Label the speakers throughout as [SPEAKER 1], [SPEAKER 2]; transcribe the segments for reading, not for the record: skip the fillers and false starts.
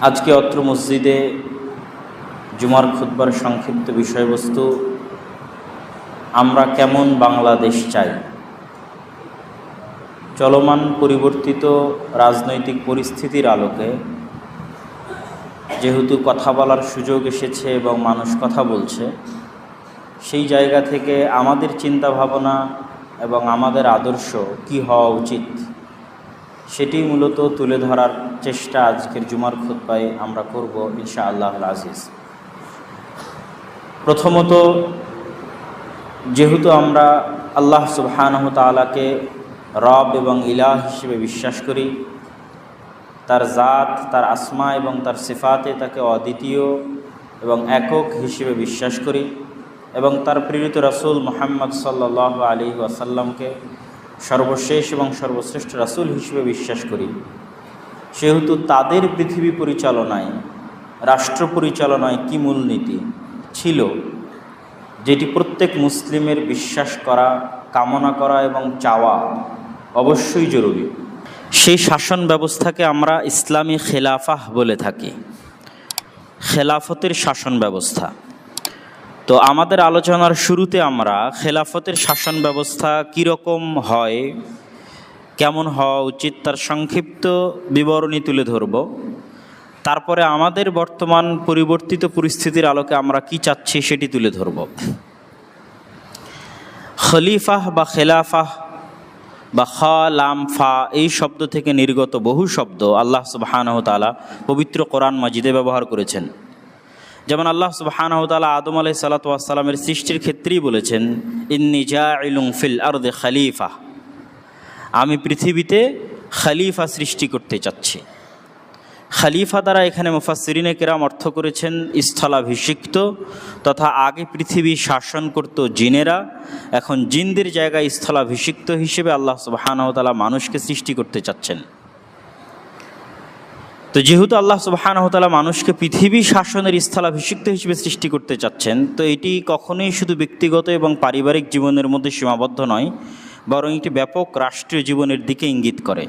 [SPEAKER 1] আজকে অত্র মসজিদে জুমার খুতবার সংক্ষিপ্ত বিষয়বস্তু, আমরা কেমন বাংলাদেশ চাই। চলমান পরিবর্তিত রাজনৈতিক পরিস্থিতির আলোকে যেহেতু কথা বলার সুযোগ এসেছে এবং মানুষ কথা বলছে, সেই জায়গা থেকে আমাদের চিন্তা ভাবনা এবং আমাদের আদর্শ কি হওয়া উচিত সেটি মূলত তুলে ধরার চেষ্টা আজকের জুমার খুতবায় আমরা করব ইনশাআল্লাহ আজিজ। প্রথমত, যেহেতু আমরা আল্লাহ সুবহানাহু তাআলাকে রব এবং ইলাহ হিসেবে বিশ্বাস করি, তার জাত, তার আসমা এবং তার সিফাতে তাকে অদ্বিতীয় এবং একক হিসেবে বিশ্বাস করি এবং তার প্রেরিত রাসূল মুহাম্মদ সাল্লাল্লাহু আলাইহি ওয়াসাল্লামকে সর্বশেষ এবং সর্বশ্রেষ্ঠ রাসূল হিসেবে বিশ্বাস করি, সেহেতু তাদের পৃথিবী পরিচালনায়, রাষ্ট্র পরিচালনায় কী মূলনীতি ছিল যেটি প্রত্যেক মুসলিমের বিশ্বাস করা, কামনা করা এবং চাওয়া অবশ্যই জরুরি, সেই শাসন ব্যবস্থাকে আমরা ইসলামী খেলাফাহ বলে থাকি, খেলাফতের শাসন ব্যবস্থা। তো আমাদের আলোচনার শুরুতে আমরা খেলাফতের শাসন ব্যবস্থা কীরকম হয়, কেমন হওয়া উচিত তার সংক্ষিপ্ত বিবরণী তুলে ধরব। তারপরে আমাদের বর্তমান পরিবর্তিত পরিস্থিতির আলোকে আমরা কি চাচ্ছি সেটি তুলে ধরব। খলিফাহ বা খেলাফাহ বা খা লাম ফা এই শব্দ থেকে নির্গত বহু শব্দ আল্লাহ সুবহানাহু তাআলা পবিত্র কোরআন মাজিদে ব্যবহার করেছেন। যেমন আল্লাহ সুবহানাহু তাআলা আদম আলাইহিস সালাতু ওয়াস সালামের সৃষ্টির ক্ষেত্রেই বলেছেন, ইন্নী জাইলুন ফিল আরদি খলিফা, আমি পৃথিবীতে খলিফা সৃষ্টি করতে চাচ্ছি। খলিফা দ্বারা এখানে মুফাসসিরিনে কেরাম অর্থ করেছেন স্থলাভিষিক্ত, তথা আগে পৃথিবী শাসন করত জিনেরা, এখন জিনদের জায়গায় স্থলাভিষিক্ত হিসেবে আল্লাহ সুবহানাহু ওয়া তাআলা মানুষকে সৃষ্টি করতে চাচ্ছেন। তো যেহেতু আল্লাহ সুবহানাহু ওয়া তাআলা মানুষকে পৃথিবী শাসনের স্থলাভিষিক্ত হিসেবে সৃষ্টি করতে চাচ্ছেন, তো এটি কখনোই শুধু ব্যক্তিগত এবং পারিবারিক জীবনের মধ্যে সীমাবদ্ধ নয়, বরং একটি ব্যাপক রাষ্ট্রীয় জীবনের দিকে ইঙ্গিত করে।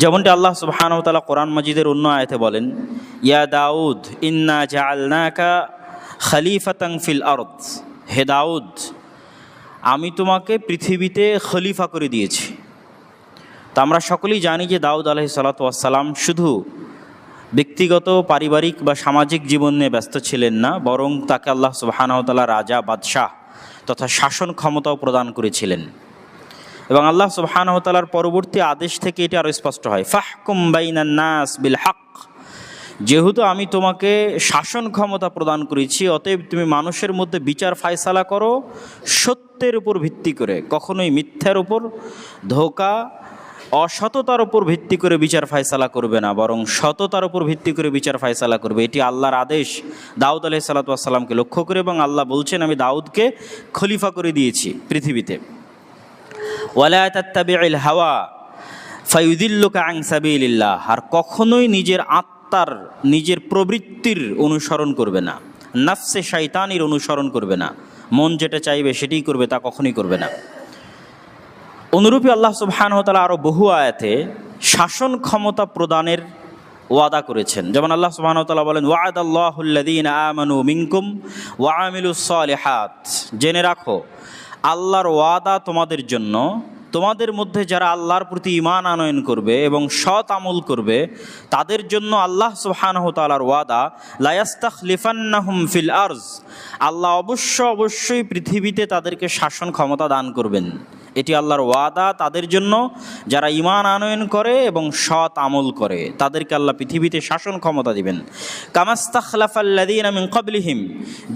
[SPEAKER 1] যেমনটি আল্লাহ সুবহানাহু ওয়া তাআলা কোরআন মাজিদের অন্য আয়াতে বলেন, ইয়া দাউদ ইন্না জাআলনাকা খলিফাতান ফিল আরদ, হে দাউদ, আমি তোমাকে পৃথিবীতে খলিফা করে দিয়েছি। তা আমরা সকলেই জানি যে দাউদ আলাইহিস সালাতু ওয়াস সালাম শুধু ব্যক্তিগত, পারিবারিক বা সামাজিক জীবন নিয়ে ব্যস্ত ছিলেন না, বরং তাকে আল্লাহ সুবহানাহু ওয়া তাআলা রাজা, বাদশাহ তথা শাসন ক্ষমতাও প্রদান করেছিলেন। এবং আল্লাহ সুবহানাহু ওয়া তাআলার পরবর্তী আদেশ থেকে এটি আরও স্পষ্ট হয়, ফাহকুম বাইনান নাস বিল হক, যেহেতু আমি তোমাকে শাসন ক্ষমতা প্রদান করেছি, অতএব তুমি মানুষের মধ্যে বিচার ফায়সালা করো সত্যের উপর ভিত্তি করে, কখনোই মিথ্যার উপর, ধোঁকা, অসততার উপর ভিত্তি করে বিচার ফায়সালা করবে না, বরং সততার উপর ভিত্তি করে বিচার ফায়সালা করবে। এটি আল্লাহর আদেশ দাউদ আলাইহিস সালাতু ওয়াস সালামকে লক্ষ্য করে, এবং আল্লাহ বলছেন, আমি দাউদকে খলিফা করে দিয়েছি পৃথিবীতে। ওয়ালা তাত্তাবিউল হাওয়া ফায়ুদিল্লুকা আন সাবিলিল্লাহ, আর কখনোই নিজের আত্মার, নিজের প্রবৃত্তির অনুসরণ করবে না, নফসে শয়তানির অনুসরণ করবে না, মন যেটা চাইবে সেটাই করবে, তা কখনোই করবে না। অনুরূপী আল্লাহ সুবহানাহু ওয়া তাআলা আরও বহু আয়াতে শাসন ক্ষমতা প্রদানের ওয়াদা করেছেন। যেমন আল্লাহ সুবহানাহু ওয়া তাআলা বলেন, ওয়া'আদাল্লাহুল্লাযীনা আমানু মিনকুম ওয়া আমিলুস সালিহাত, জেনে রাখো আল্লাহর ওয়াদা তোমাদের জন্য, তোমাদের মধ্যে যারা আল্লাহর প্রতি ঈমান আনয়ন করবে এবং সৎ আমল করবে, তাদের জন্য আল্লাহ সুবহানাহু ওয়া তাআলার ওয়াদা, লা ইস্তাখলিফান্নাহুম ফিল আরজ, আল্লাহ অবশ্যই পৃথিবীতে তাদেরকে শাসন ক্ষমতা দান করবেন। এটি আল্লাহর ওয়াদা তাদের জন্য যারা ঈমান আনয়ন করে এবং সৎ আমল করে, তাদেরকে আল্লাহ পৃথিবীতে শাসন ক্ষমতা দিবেন। কামাস্তাখলাফাল্লাযীনা মিন ক্বাবলিহিম,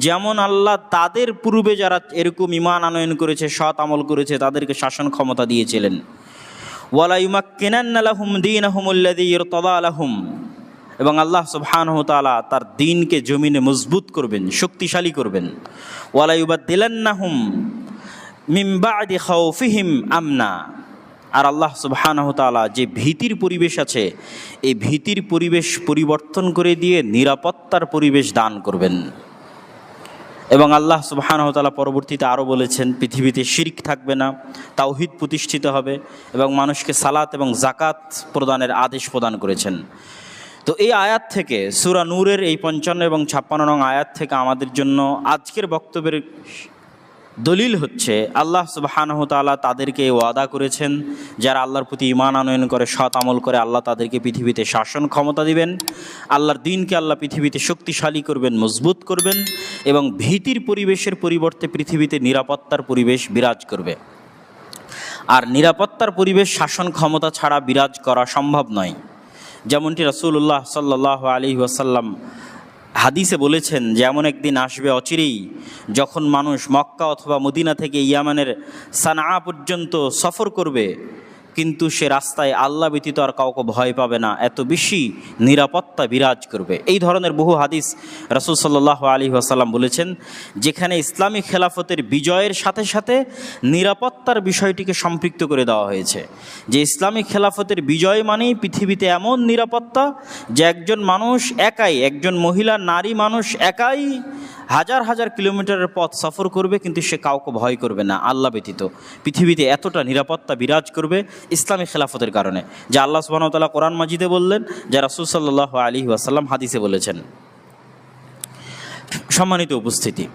[SPEAKER 1] যেমন আল্লাহ তাদের পূর্বে যারা এরকম ঈমান আনয়ন করেছে, সৎ আমল করেছে, তাদেরকে শাসন ক্ষমতা দিয়েছিলেন। ওয়ালা ইউমাক্কিনান্না লাহুম দীনাহুমুল্লাযী ইরতাদা লাহুম, এবং আল্লাহ সুবহানাহু ওয়া তাআলা তার দ্বীনকে জমিনে মজবুত করবেন, শক্তিশালী করবেন। ওয়ালা ইউবাদদিলান্নাহুম মিন বা'দি খাউফিহিম আমনা, আর আল্লাহ সুবহানাহু ওয়া তাআলা যে ভীতির পরিবেশ আছে, এই ভীতির পরিবেশ পরিবর্তন করে দিয়ে নিরাপত্তার পরিবেশ দান করবেন। এবং আল্লাহ সুবহানাহু ওয়া তাআলা পরবর্তীতে আরও বলেছেন, পৃথিবীতে শিরক থাকবে না, তাওহীদ প্রতিষ্ঠিত হবে, এবং মানুষকে সালাত এবং যাকাত প্রদানের আদেশ প্রদান করেছেন। তো এই আয়াত থেকে, সূরা নূরের এই 55 এবং 56 নং আয়াত থেকে আমাদের জন্য আজকের বক্তব্যের দলিল হচ্ছে আল্লাহ সুবহানাহু ওয়া তাআলা তাদেরকে ওয়াদা করেছেন, যারা আল্লাহর প্রতি ঈমান আনয়ন করে, সৎ আমল করে, আল্লাহ তাদেরকে পৃথিবীতে শাসন ক্ষমতা দিবেন, আল্লাহর দ্বীনকে আল্লাহ পৃথিবীতে শক্তিশালী করবেন, মজবুত করবেন, এবং ভীতির পরিবেশের পরিবর্তে পৃথিবীতে নিরাপত্তার পরিবেশ বিরাজ করবে। আর নিরাপত্তার পরিবেশ শাসন ক্ষমতা ছাড়া বিরাজ করা সম্ভব নয়। যেমনটি রাসূলুল্লাহ সাল্লাল্লাহু আলাইহি ওয়াসাল্লাম হাদিসে বলেছেন যে এমন একদিন আসবে অচিরেই যখন মানুষ মক্কা অথবা মদিনা থেকে ইয়ামানের সানআ পর্যন্ত সফর করবে, কিন্তু সে রাস্তায় আল্লাহ ব্যতীত আর কাউকে ভয় পাবে না, এত বেশি নিরাপত্তা বিরাজ করবে। এই ধরনের বহু হাদিস রাসূল সাল্লাল্লাহু আলাইহি ওয়াসাল্লাম বলেছেন, যেখানে ইসলামী খেলাফতের বিজয়ের সাথে সাথে নিরাপত্তার বিষয়টিকে সম্পৃক্ত করে দেওয়া হয়েছে। যে ইসলামী খেলাফতের বিজয় মানেই পৃথিবীতে এমন নিরাপত্তা যে একজন মানুষ একাই, একজন মহিলা নারী মানুষ একাই হাজার হাজার কিলোমিটারের পথ সফর করবে, কিন্তু সে কাউকে ভয় করবে না আল্লাহ ব্যতীত। পৃথিবীতে এতটা নিরাপত্তা বিরাজ করবে ইসলামী খেলাফতের কারণে, যা আল্লাহ সুবহানাহু ওয়া তাআলা কোরআন মাজিদে বললেন, যা রাসূল সাল্লাল্লাহু আলাইহি ওয়াসাল্লাম হাদিসে বলেছেন। সম্মানিত উপস্থিতি,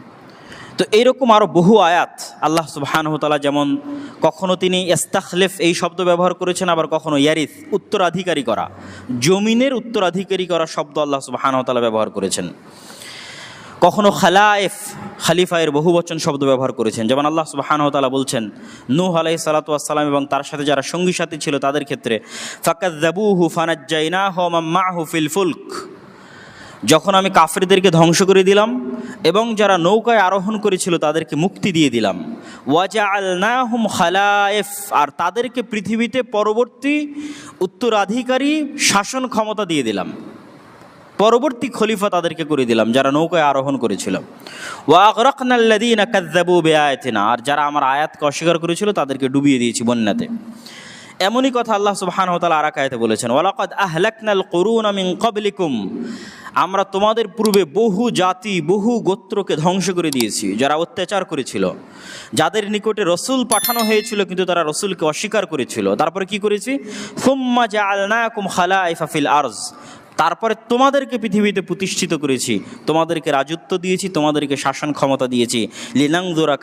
[SPEAKER 1] তো এইরকম আরও বহু আয়াত আল্লাহ সুবহানাহু ওয়া তাআলা, যেমন কখনো তিনি ইস্তাখলিফ এই শব্দ ব্যবহার করেছেন, আবার কখনো ইয়ারিস উত্তরাধিকারী করা, জমিনের উত্তরাধিকারী করা শব্দ আল্লাহ সুবহানাহু ওয়া তাআলা ব্যবহার করেছেন। কখনো খালায়েফ খালিফায়ের বহুবচন শব্দ ব্যবহার করেছেন, যেমন আল্লাহ সুবহানাহু ওয়া তাআলা বলছেন নূহ আলাইহিস সালাতু ওয়াস সালাম এবং তার সাথে যারা সঙ্গী সাথী ছিল তাদের ক্ষেত্রে, ফাকাযযাবুহু ফানাজ্জাইনাহু ওয়া মান মা'হু ফিল ফুলক, যখন আমি কাফেরদেরকে ধ্বংস করে দিলাম এবং যারা নৌকায় আরোহণ করেছিল তাদেরকে মুক্তি দিয়ে দিলাম, ওয়াজআলনাহুম খালায়েফ, আর তাদেরকে পৃথিবীতে পরবর্তী উত্তরাধিকারী শাসন ক্ষমতা দিয়ে দিলাম, পরবর্তী খলিফা তাদেরকে করে দিলাম যারা নৌকায় আরোহণ করেছিল। ওয়া আগরাকনাল্লাযীনা কাযযাবু বিআয়াতিনা, আর যারা আমার আয়াতকে অস্বীকার করেছিল তাদেরকে ডুবিয়ে দিয়েছি বন্যাতে। এমনই কথা আল্লাহ সুবহানাহু ওয়া তাআলা আর এক আয়াতে বলেছেন, ওয়ালাকাদ আহলাকনাল কুরুনা মিন ক্বাবলিকুম, আমরা তোমাদের পূর্বে বহু জাতি বহু গোত্রকে ধ্বংস করে দিয়েছি যারা অত্যাচার করেছিল, যাদের নিকটে রসুল পাঠানো হয়েছিল কিন্তু তারা রসুলকে অস্বীকার করেছিল। তারপরে কি করেছি, সুম্মা জাআলনাকুম খালাইফা ফিল আরজ, তারপরে তোমাদেরকে পৃথিবীতে প্রতিষ্ঠিত করেছি, তোমাদেরকে রাজত্ব দিয়েছি, তোমাদেরকে শাসন ক্ষমতা দিয়েছি, লিনানজুরা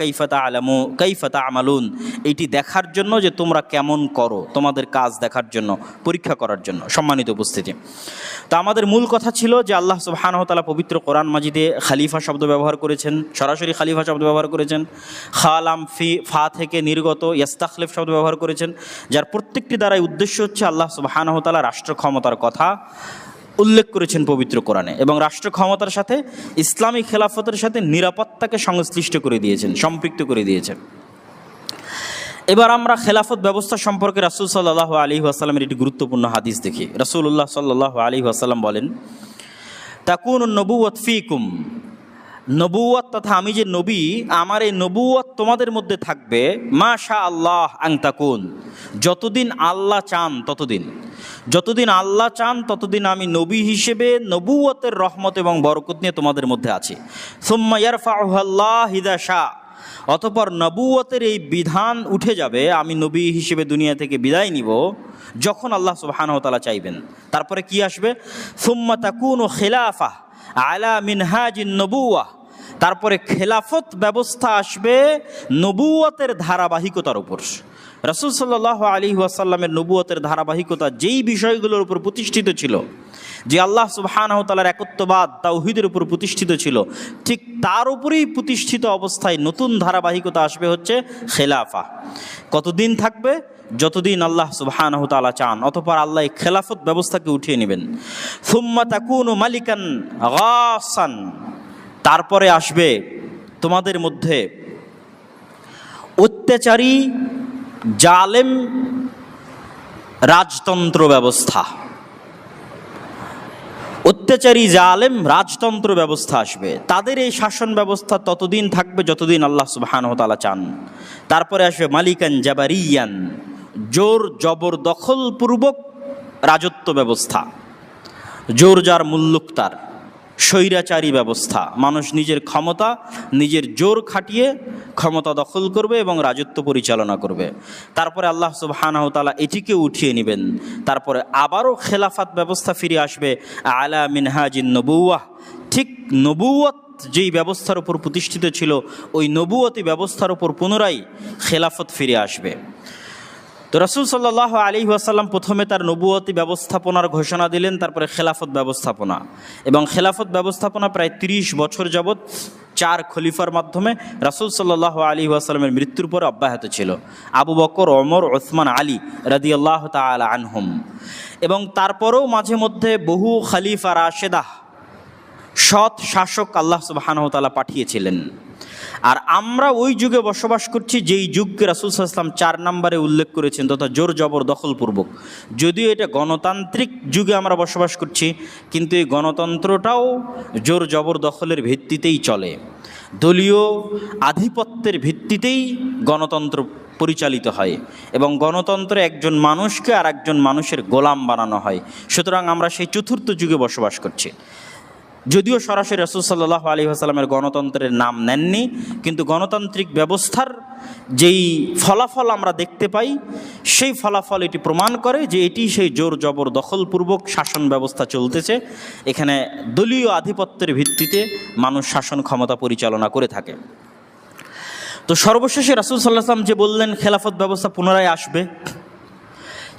[SPEAKER 1] কাইফা তা'মালুন, এটি দেখার জন্য যে তোমরা কেমন করো, তোমাদের কাজ দেখার জন্য, পরীক্ষা করার জন্য। সম্মানিত উপস্থিতি, তো আমাদের মূল কথা ছিল যে আল্লাহ সুবহানাহু ওয়া তাআলা পবিত্র কোরআন মাজিদে খালিফা শব্দ ব্যবহার করেছেন, সরাসরি খালিফা শব্দ ব্যবহার করেছেন, খালাম ফা থেকে নির্গত ইস্তাখলিফ শব্দ ব্যবহার করেছেন, যার প্রত্যেকটি দ্বারাই উদ্দেশ্য হচ্ছে আল্লাহ সুবহানাহু ওয়া তাআলা রাষ্ট্র ক্ষমতার কথা উল্লেখ করেছেন পবিত্র কোরআনে, এবং রাষ্ট্র ক্ষমতার সাথে ইসলামী খেলাফতের সাথে নিরাপত্তাকে সংশ্লিষ্ট করে দিয়েছেন, সম্পৃক্ত করে দিয়েছেন। এবার আমরা খেলাফত ব্যবস্থা সম্পর্কে রাসূল সাল্লাল্লাহু আলাইহি ওয়াসাল্লামের একটি গুরুত্বপূর্ণ হাদিস দেখি। রাসূলুল্লাহ সাল্লাল্লাহু আলাইহি ওয়াসাল্লাম বলেন, তাকুনুন নবুওয়াত ফীকুম, নবুওয়াত তথা আমি যে নবী, আমার এই নবুওয়াত তোমাদের মধ্যে থাকবে মাশা আল্লাহ আন তাকুন, যতদিন আল্লাহ চান ততদিন, যতদিন আল্লাহ চান ততদিন আমি নবী হিসেবে নবুওয়াতের রহমত এবং বরকত নিয়ে তোমাদের মধ্যে আছি। সুম্মা ইয়ারফাউহু আল্লাহু ইযা শা, অতঃপর নবুওয়াতের এই বিধান উঠে যাবে, আমি নবী হিসেবে দুনিয়া থেকে বিদায় নিব যখন আল্লাহ সুবহানাহু ওয়া তাআলা চাইবেন। তারপরে কি আসবে, সুম্মা তাকুনু খিলাফা আলা মিনহাজিন নবুওয়াহ, তারপরে খেলাফত ব্যবস্থা আসবে নবুওয়াতের ধারাবাহিকতার উপর। রাসূল সাল্লাল্লাহু আলাইহি ওয়াসাল্লামের নবুওয়াতের ধারাবাহিকতা যেই বিষয়গুলোর উপর প্রতিষ্ঠিত ছিল, যে আল্লাহ সুবহানাহু ওয়া তাআলার একত্ববাদ তাওহীদের উপর প্রতিষ্ঠিত ছিল, ঠিক তার উপরেই প্রতিষ্ঠিত অবস্থায় নতুন ধারাবাহিকতা আসবে হচ্ছে খেলাফা। কতদিন থাকবে, যতদিন আল্লাহ সুবহানাহু ওয়া তাআলা চান, অতঃপর আল্লাহ এই খেলাফত ব্যবস্থাকে উঠিয়ে নেবেন। সুম্মা তাকুনু মালিকান গাসান, তারপরে আসবে তোমাদের মধ্যে অত্যাচারী জালেম রাজতন্ত্র ব্যবস্থা, অত্যাচারী জালেম রাজতন্ত্র ব্যবস্থা আসবে। তাদের এই শাসন ব্যবস্থা ততদিন থাকবে যতদিন আল্লাহ সুবহানাহু ওয়া তাআলা চান। তারপরে আসবে মালিকান জাবারিয়ান, জোর জবরদখলপূর্বক রাজত্ব ব্যবস্থা, জোর যার মুল্লুক তার, স্বৈরাচারী ব্যবস্থা। মানুষ নিজের ক্ষমতা, নিজের জোর খাটিয়ে ক্ষমতা দখল করবে এবং রাজত্ব পরিচালনা করবে। তারপরে আল্লাহ সুবহানাহু ওয়া তাআলা এটিকে উঠিয়ে নেবেন। তারপরে আবারও খেলাফত ব্যবস্থা ফিরে আসবে আলা মিনহাজিন নবুওয়াহ। ঠিক নবুয়ত যেই ব্যবস্থার উপর প্রতিষ্ঠিত ছিল, ওই নবুয়তি ব্যবস্থার উপর পুনরায় খেলাফত ফিরে আসবে। তো রাসূল সাল্লাল্লাহু আলাইহি ওয়াসাল্লাম প্রথমে তার নবুয়তি ব্যবস্থাপনার ঘোষণা দিলেন, তারপরে খেলাফত ব্যবস্থাপনা। এবং খেলাফত ব্যবস্থাপনা প্রায় ৩০ বছর যাবৎ 4 খলিফার মাধ্যমে রাসূল সাল্লাল্লাহু আলাইহি ওয়াসাল্লামের মৃত্যুর পরে অব্যাহত ছিল। আবু বকর, ওমর, ওসমান, আলী রাদিয়াল্লাহু তাআলা আনহুম। এবং তারপরেও মাঝে মধ্যে বহু খলিফা রাশেদাহ, সৎ শাসক আল্লাহ সুবহানাহু ওয়া তাআলা পাঠিয়েছিলেন। আর আমরা ওই যুগে বসবাস করছি যেই যুগকে রাসূল সাল্লাল্লাহু আলাইহি ওয়াসাল্লাম 4 নম্বরে উল্লেখ করেছেন, তথা জোর জবর দখলপূর্বক। যদিও এটা গণতান্ত্রিক যুগে আমরা বসবাস করছি, কিন্তু এই গণতন্ত্রটাও জোর জবর দখলের ভিত্তিতেই চলে। দলীয় আধিপত্যের ভিত্তিতেই গণতন্ত্র পরিচালিত হয় এবং গণতন্ত্রে একজন মানুষকে আর একজন মানুষের গোলাম বানানো হয়। সুতরাং আমরা সেই চতুর্থ যুগে বসবাস করছি। যদিও সরাসরি রাসূল সাল্লাল্লাহু আলাইহি ওয়াসাল্লামের গণতন্ত্রের নাম নেননি, কিন্তু গণতান্ত্রিক ব্যবস্থার যেই ফলাফল আমরা দেখতে পাই, সেই ফলাফল এটি প্রমাণ করে যে এটি সেই জোর জবর দখলপূর্বক শাসন ব্যবস্থা চলতেছে। এখানে দলীয় আধিপত্যের ভিত্তিতে মানুষ শাসন ক্ষমতা পরিচালনা করে থাকে। তো সর্বশেষে রাসূল সাল্লাল্লাহু আলাইহি ওয়াসাল্লাম যে বললেন খেলাফত ব্যবস্থা পুনরায় আসবে,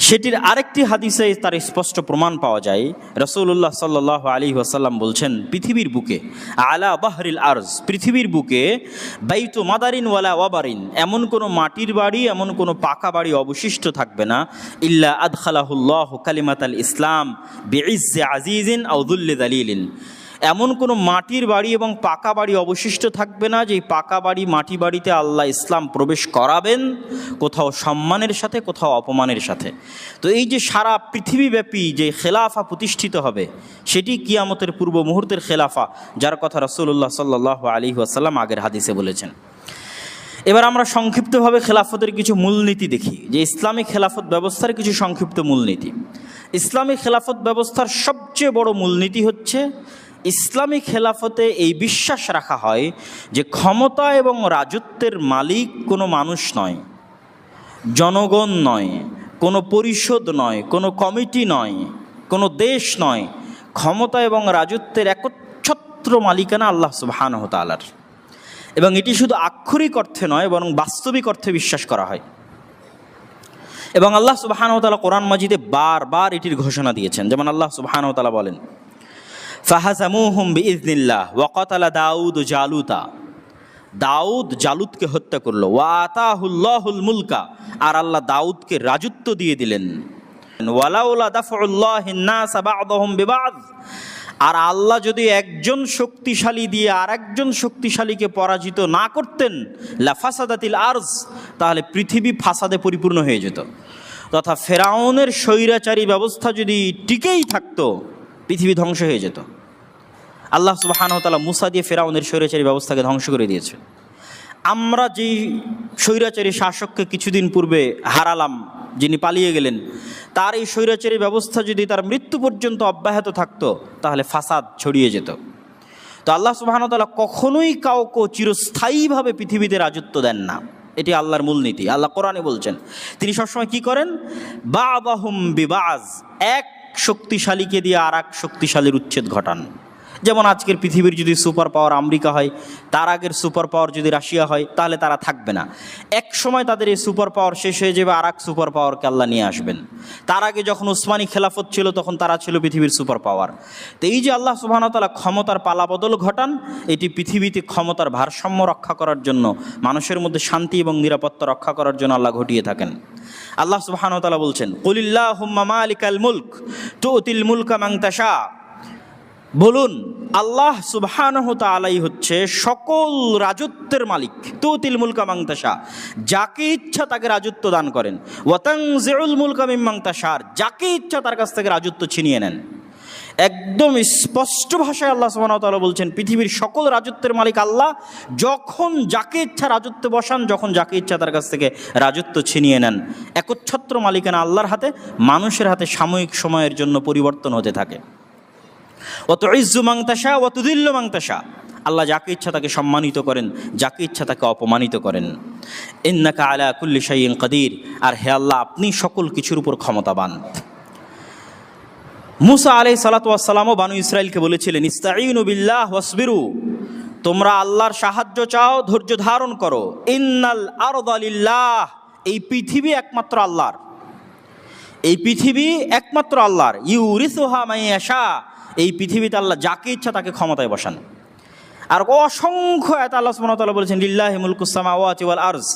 [SPEAKER 1] সেটির আরেকটি হাদিসে তার স্পষ্ট প্রমাণ পাওয়া যায়। রাসূলুল্লাহ সাল্লাল্লাহু আলাইহি ওয়াসাল্লাম বলছেন, পৃথিবীর বুকে আলা বাহরিল আরজ, পৃথিবীর বুকে বাইতু মাদারিন ওয়ালা ওয়াবারিন, এমন কোনো মাটির বাড়ি, এমন কোনো পাকা বাড়ি অবশিষ্ট থাকবে না, ইল্লা আদখালাহুল্লাহু কালিমাতাল ইসলাম বিইজ্জি আজিজিন আও যুল্লি যালিলিন। এমন কোনো মাটির বাড়ি এবং পাকা বাড়ি অবশিষ্ট থাকবে না যেই পাকা বাড়ি, মাটি বাড়িতে আল্লাহ ইসলাম প্রবেশ করাবেন, কোথাও সম্মানের সাথে, কোথাও অপমানের সাথে। তো এই যে সারা পৃথিবীব্যাপী যে খেলাফা প্রতিষ্ঠিত হবে, সেটি কিয়ামতের পূর্ব মুহূর্তের খেলাফা, যার কথা রাসূলুল্লাহ সাল্লাল্লাহু আলাইহি ওয়াসাল্লাম আগের হাদিসে বলেছেন। এবার আমরা সংক্ষিপ্তভাবে খেলাফতের কিছু মূলনীতি দেখি, যে ইসলামী খেলাফত ব্যবস্থার কিছু সংক্ষিপ্ত মূলনীতি। ইসলামী খেলাফত ব্যবস্থার সবচেয়ে বড় মূলনীতি হচ্ছে, ইসলামী খেলাফতে এই বিশ্বাস রাখা হয় যে ক্ষমতা এবং রাজত্বের মালিক কোনো মানুষ নয়, জনগণ নয়, কোনো পরিষদ নয়, কোনো কমিটি নয়, কোনো দেশ নয়। ক্ষমতা এবং রাজত্বের একচ্ছত্র মালিকানা আল্লাহ সুবহানাহু ওয়া তাআলার। এবং এটি শুধু আক্ষরিক অর্থে নয়, বরং বাস্তবিক অর্থে বিশ্বাস করা হয়। এবং আল্লাহ সুবহানাহু ওয়া তাআলা কোরআন মাজিদে বারবার এটির ঘোষণা দিয়েছেন। যেমন আল্লাহ সুবহানাহু ওয়া তাআলা বলেন, ফাহাজামুহুম বিইজনিল্লাহ ওয়া কাতালা দাউদ জালুতা, দাউদ জালুতকে হত্যা করলো। ওয়া আতাহুল্লাহুল মুলকা, আর আল্লাহ দাউদকে রাজত্ব দিয়ে দিলেন। ওয়ালাউলা দাফউল্লাহিন নাস বা'দহুম বিবা'দ, আর আল্লাহ যদি একজন শক্তিশালী দিয়ে আর একজন শক্তিশালীকে পরাজিত না করতেন, লাফাসাদাতিল আরজ, তাহলে পৃথিবী ফাসাদে পরিপূর্ণ হয়ে যেত। তথা ফেরাউনের স্বৈরাচারী ব্যবস্থা যদি টিকেই থাকতো, পৃথিবী ধ্বংস হয়ে যেত। আল্লাহ সুবহানাহু ওয়া তাআলা মুসা দিয়ে ফেরাউনের স্বৈরাচারী ব্যবস্থাকে ধ্বংস করে দিয়েছে। আমরা যেই স্বৈরাচারী শাসককে কিছুদিন পূর্বে হারালাম, যিনি পালিয়ে গেলেন, তার এই স্বৈরাচারী ব্যবস্থা যদি তার মৃত্যু পর্যন্ত অব্যাহত থাকতো, তাহলে ফাসাদ ছড়িয়ে যেত। তো আল্লাহ সুবহানাহু ওয়া তাআলা কখনোই কাউকে চিরস্থায়ীভাবে পৃথিবীতে রাজত্ব দেন না। এটি আল্লাহর মূলনীতি। আল্লাহ কোরআনে বলছেন, তিনি সবসময় কি করেন, বা'দাহুম বিবা'জ, এক শক্তিশালীকে দিয়ে আর এক শক্তিশালীর উচ্ছেদ ঘটান। যেমন আজকের পৃথিবীর যদি সুপার পাওয়ার আমেরিকা হয়, তার আগের সুপার পাওয়ার যদি রাশিয়া হয়, তাহলে তারা থাকবে না। এক সময় তাদের এই সুপার পাওয়ার শেষ হয়ে যাবে, আর এক সুপার পাওয়ারকে আল্লাহ নিয়ে আসবেন। তার আগে যখন উসমানী খেলাফত ছিল, তখন তারা ছিল পৃথিবীর সুপার পাওয়ার। তো এই যে আল্লাহ সুবহানাহু ওয়া তাআলা ক্ষমতার পালাবদল ঘটান, এটি পৃথিবীতে ক্ষমতার ভারসাম্য রক্ষা করার জন্য, মানুষের মধ্যে শান্তি এবং নিরাপত্তা রক্ষা করার জন্য আল্লাহ ঘটিয়ে থাকেন। আল্লাহ সুবহানাহু ওয়া তাআলা বলছেন, কুলিল্লাহুম্মা মালিকাল মুলক তুতিল মুলকা মান তাশা, বলুন আল্লাহ সুবহানাহু ওয়া তাআলাই হচ্ছে সকল রাজত্বের মালিক। তুতিল মুলকা মান তাশা, যাকে ইচ্ছা তাকে রাজত্ব দান করেন। ওয়া তানজিউল মুলকা মিম্মান তাশা, যাকে ইচ্ছা তার কাছ থেকে রাজত্ব ছিনিয়ে নেন। একদম স্পষ্ট ভাষায় আল্লাহ সুবহানাহু ওয়া তাআলা বলছেন, পৃথিবীর সকল রাজত্বের মালিক আল্লাহ। যখন যাকে ইচ্ছা রাজত্ব বসান, যখন যাকে ইচ্ছা তার কাছ থেকে রাজত্ব ছিনিয়ে নেন। একচ্ছত্র মালিকানা আল্লাহর হাতে, মানুষের হাতে সাময়িক সময়ের জন্য পরিবর্তন হতে থাকে। ওয়া তুইজ্জু মান তাশা ওয়া তুযিল্লু মান তাশা, আল্লাহ যাকে ইচ্ছা তাকে সম্মানিত করেন, যাকে ইচ্ছা তাকে অপমানিত করেন। ইন্নাকা আলা কুল্লি শাইইন কাদির, আর হে আল্লাহ আপনি সকল কিছুর উপর ক্ষমতাবান। মুসা আলাইহিস সালাতু ওয়াস সালামও বানু ইসরাইলকে বলেছিলেন, ইস্তাঈনু বিল্লাহ ওয়াসবিরু, তোমরা আল্লাহর সাহায্য চাও, ধৈর্য ধারণ করো। ইন্নাল আরদা লিল্লাহ, এই পৃথিবী একমাত্র আল্লাহর, এই পৃথিবী একমাত্র আল্লাহর। ইউরিসুহা মান ইয়াশা, এই পৃথিবীতে আল্লাহ যাকে ইচ্ছা তাকে ক্ষমতায় বসান। আর অসংখ্য আয়াত আল্লাহ সুবহানাহু ওয়া তাআলা বলেছেন, লিল্লাহি মুলকুস সামাওয়াতি ওয়াল আরজ,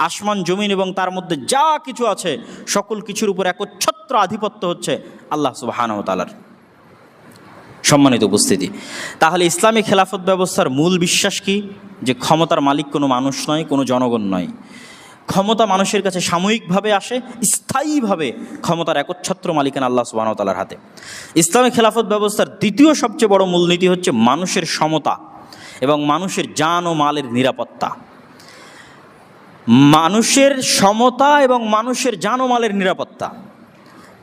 [SPEAKER 1] আসমান জমিন এবং তার মধ্যে যা কিছু আছে সকল কিছুর উপর একচ্ছত্র আধিপত্য হচ্ছে আল্লাহ সুবহানাহু ওয়া তাআলার। সম্মানিত উপস্থিতি, তাহলে ইসলামী খেলাফত ব্যবস্থার মূল বিশ্বাস কি? যে ক্ষমতার মালিক কোনো মানুষ নয়, কোনো জনগণ নয়। ক্ষমতা মানুষের কাছে সাময়িকভাবে আসে, স্থায়ীভাবে ক্ষমতার একচ্ছত্র মালিকানা আল্লাহ সুবহানাহু ওয়া তাআলার হাতে। ইসলামী খেলাফত ব্যবস্থার দ্বিতীয় সবচেয়ে বড় মূলনীতি হচ্ছে মানুষের সমতা এবং মানুষের জান ও মালের নিরাপত্তা। মানুষের সমতা এবং মানুষের জান ও মালের নিরাপত্তা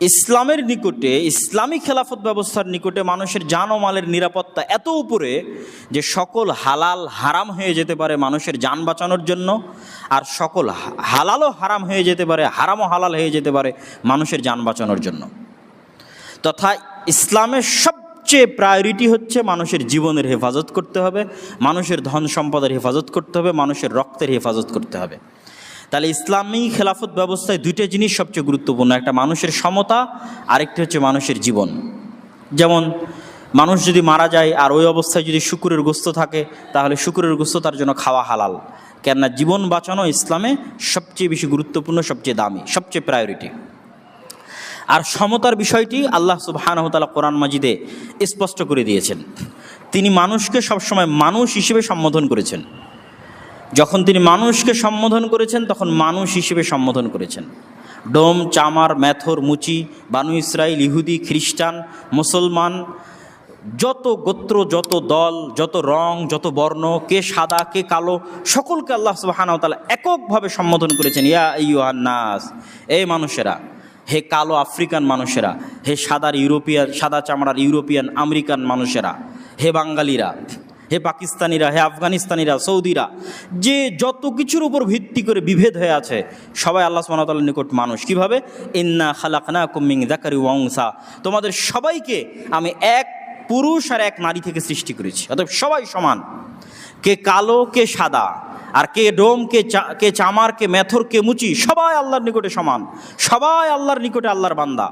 [SPEAKER 1] ইসলামের নিকটে, ইসলামী খেলাফত ব্যবস্থার নিকটে মানুষের জান ও মালের নিরাপত্তা এত উপরে যে সকল হালাল হারাম হয়ে যেতে পারে মানুষের জান বাঁচানোর জন্য, আর সকল হালালও হারাম হয়ে যেতে পারে, হারামও হালাল হয়ে যেতে পারে মানুষের জান বাঁচানোর জন্য। তথা ইসলামের সবচেয়ে প্রায়োরিটি হচ্ছে মানুষের জীবনের হেফাজত করতে হবে, মানুষের ধন সম্পদের হেফাজত করতে হবে, মানুষের রক্তের হেফাজত করতে হবে। তাহলে ইসলামী খেলাফত ব্যবস্থায় দুইটা জিনিস সবচেয়ে গুরুত্বপূর্ণ, একটা মানুষের সমতা, আরেকটি হচ্ছে মানুষের জীবন। যেমন মানুষ যদি মারা যায় আর ওই অবস্থায় যদি শুকুরের গোস্ত থাকে, তাহলে শুকুরের গোস্ত তার জন্য খাওয়া হালাল। কেননা জীবন বাঁচানো ইসলামে সবচেয়ে বেশি গুরুত্বপূর্ণ, সবচেয়ে দামি, সবচেয়ে প্রায়োরিটি। আর সমতার বিষয়টি আল্লাহ সুবহানাহু ওয়া তাআলা কোরআন মাজিদে স্পষ্ট করে দিয়েছেন। তিনি মানুষকে সবসময় মানুষ হিসেবে সম্বোধন করেছেন। যখন তিনি মানুষকে সম্বোধন করেছেন তখন মানুষ হিসেবে সম্বোধন করেছেন। ডোম, চামার, মেথর, মুচি, বানু ইসরাইল, ইহুদি, খ্রিস্টান, মুসলমান, যত গোত্র, যত দল, যত রং, যত বর্ণ, কে সাদা কে কালো, সকলকে আল্লাহ সুবহানাহু ওয়া তাআলা এককভাবে সম্বোধন করেছেন। ইয়া আইয়ুহান নাস, এই মানুষেরা, হে কালো আফ্রিকান মানুষেরা, হে সাদা চামড়ার ইউরোপিয়ান আমেরিকান মানুষেরা, হে বাঙালিরা, হে পাকিস্তানিরা, হে আফগানিস্তানিরা, সৌদিরা, যে যত কিছুর উপর ভিত্তি করে বিভেদ হয়ে আছে সবাই আল্লাহ সুবহানাহু ওয়া তাআলার নিকট মানুষ। কিভাবে? ইন্না খালাকনাকুম মিন যাকারি ওয়া উনসা, তোমাদের সবাইকে আমি এক পুরুষ আর এক নারী থেকে সৃষ্টি করেছি, অতএব সবাই সমান। কে কালো কে সাদা, আর কে ডোম কে চামার, কে মেথর, কে মুচি, সবাই আল্লাহর নিকটে সমান, সবাই আল্লাহর নিকটে আল্লাহর বান্দা,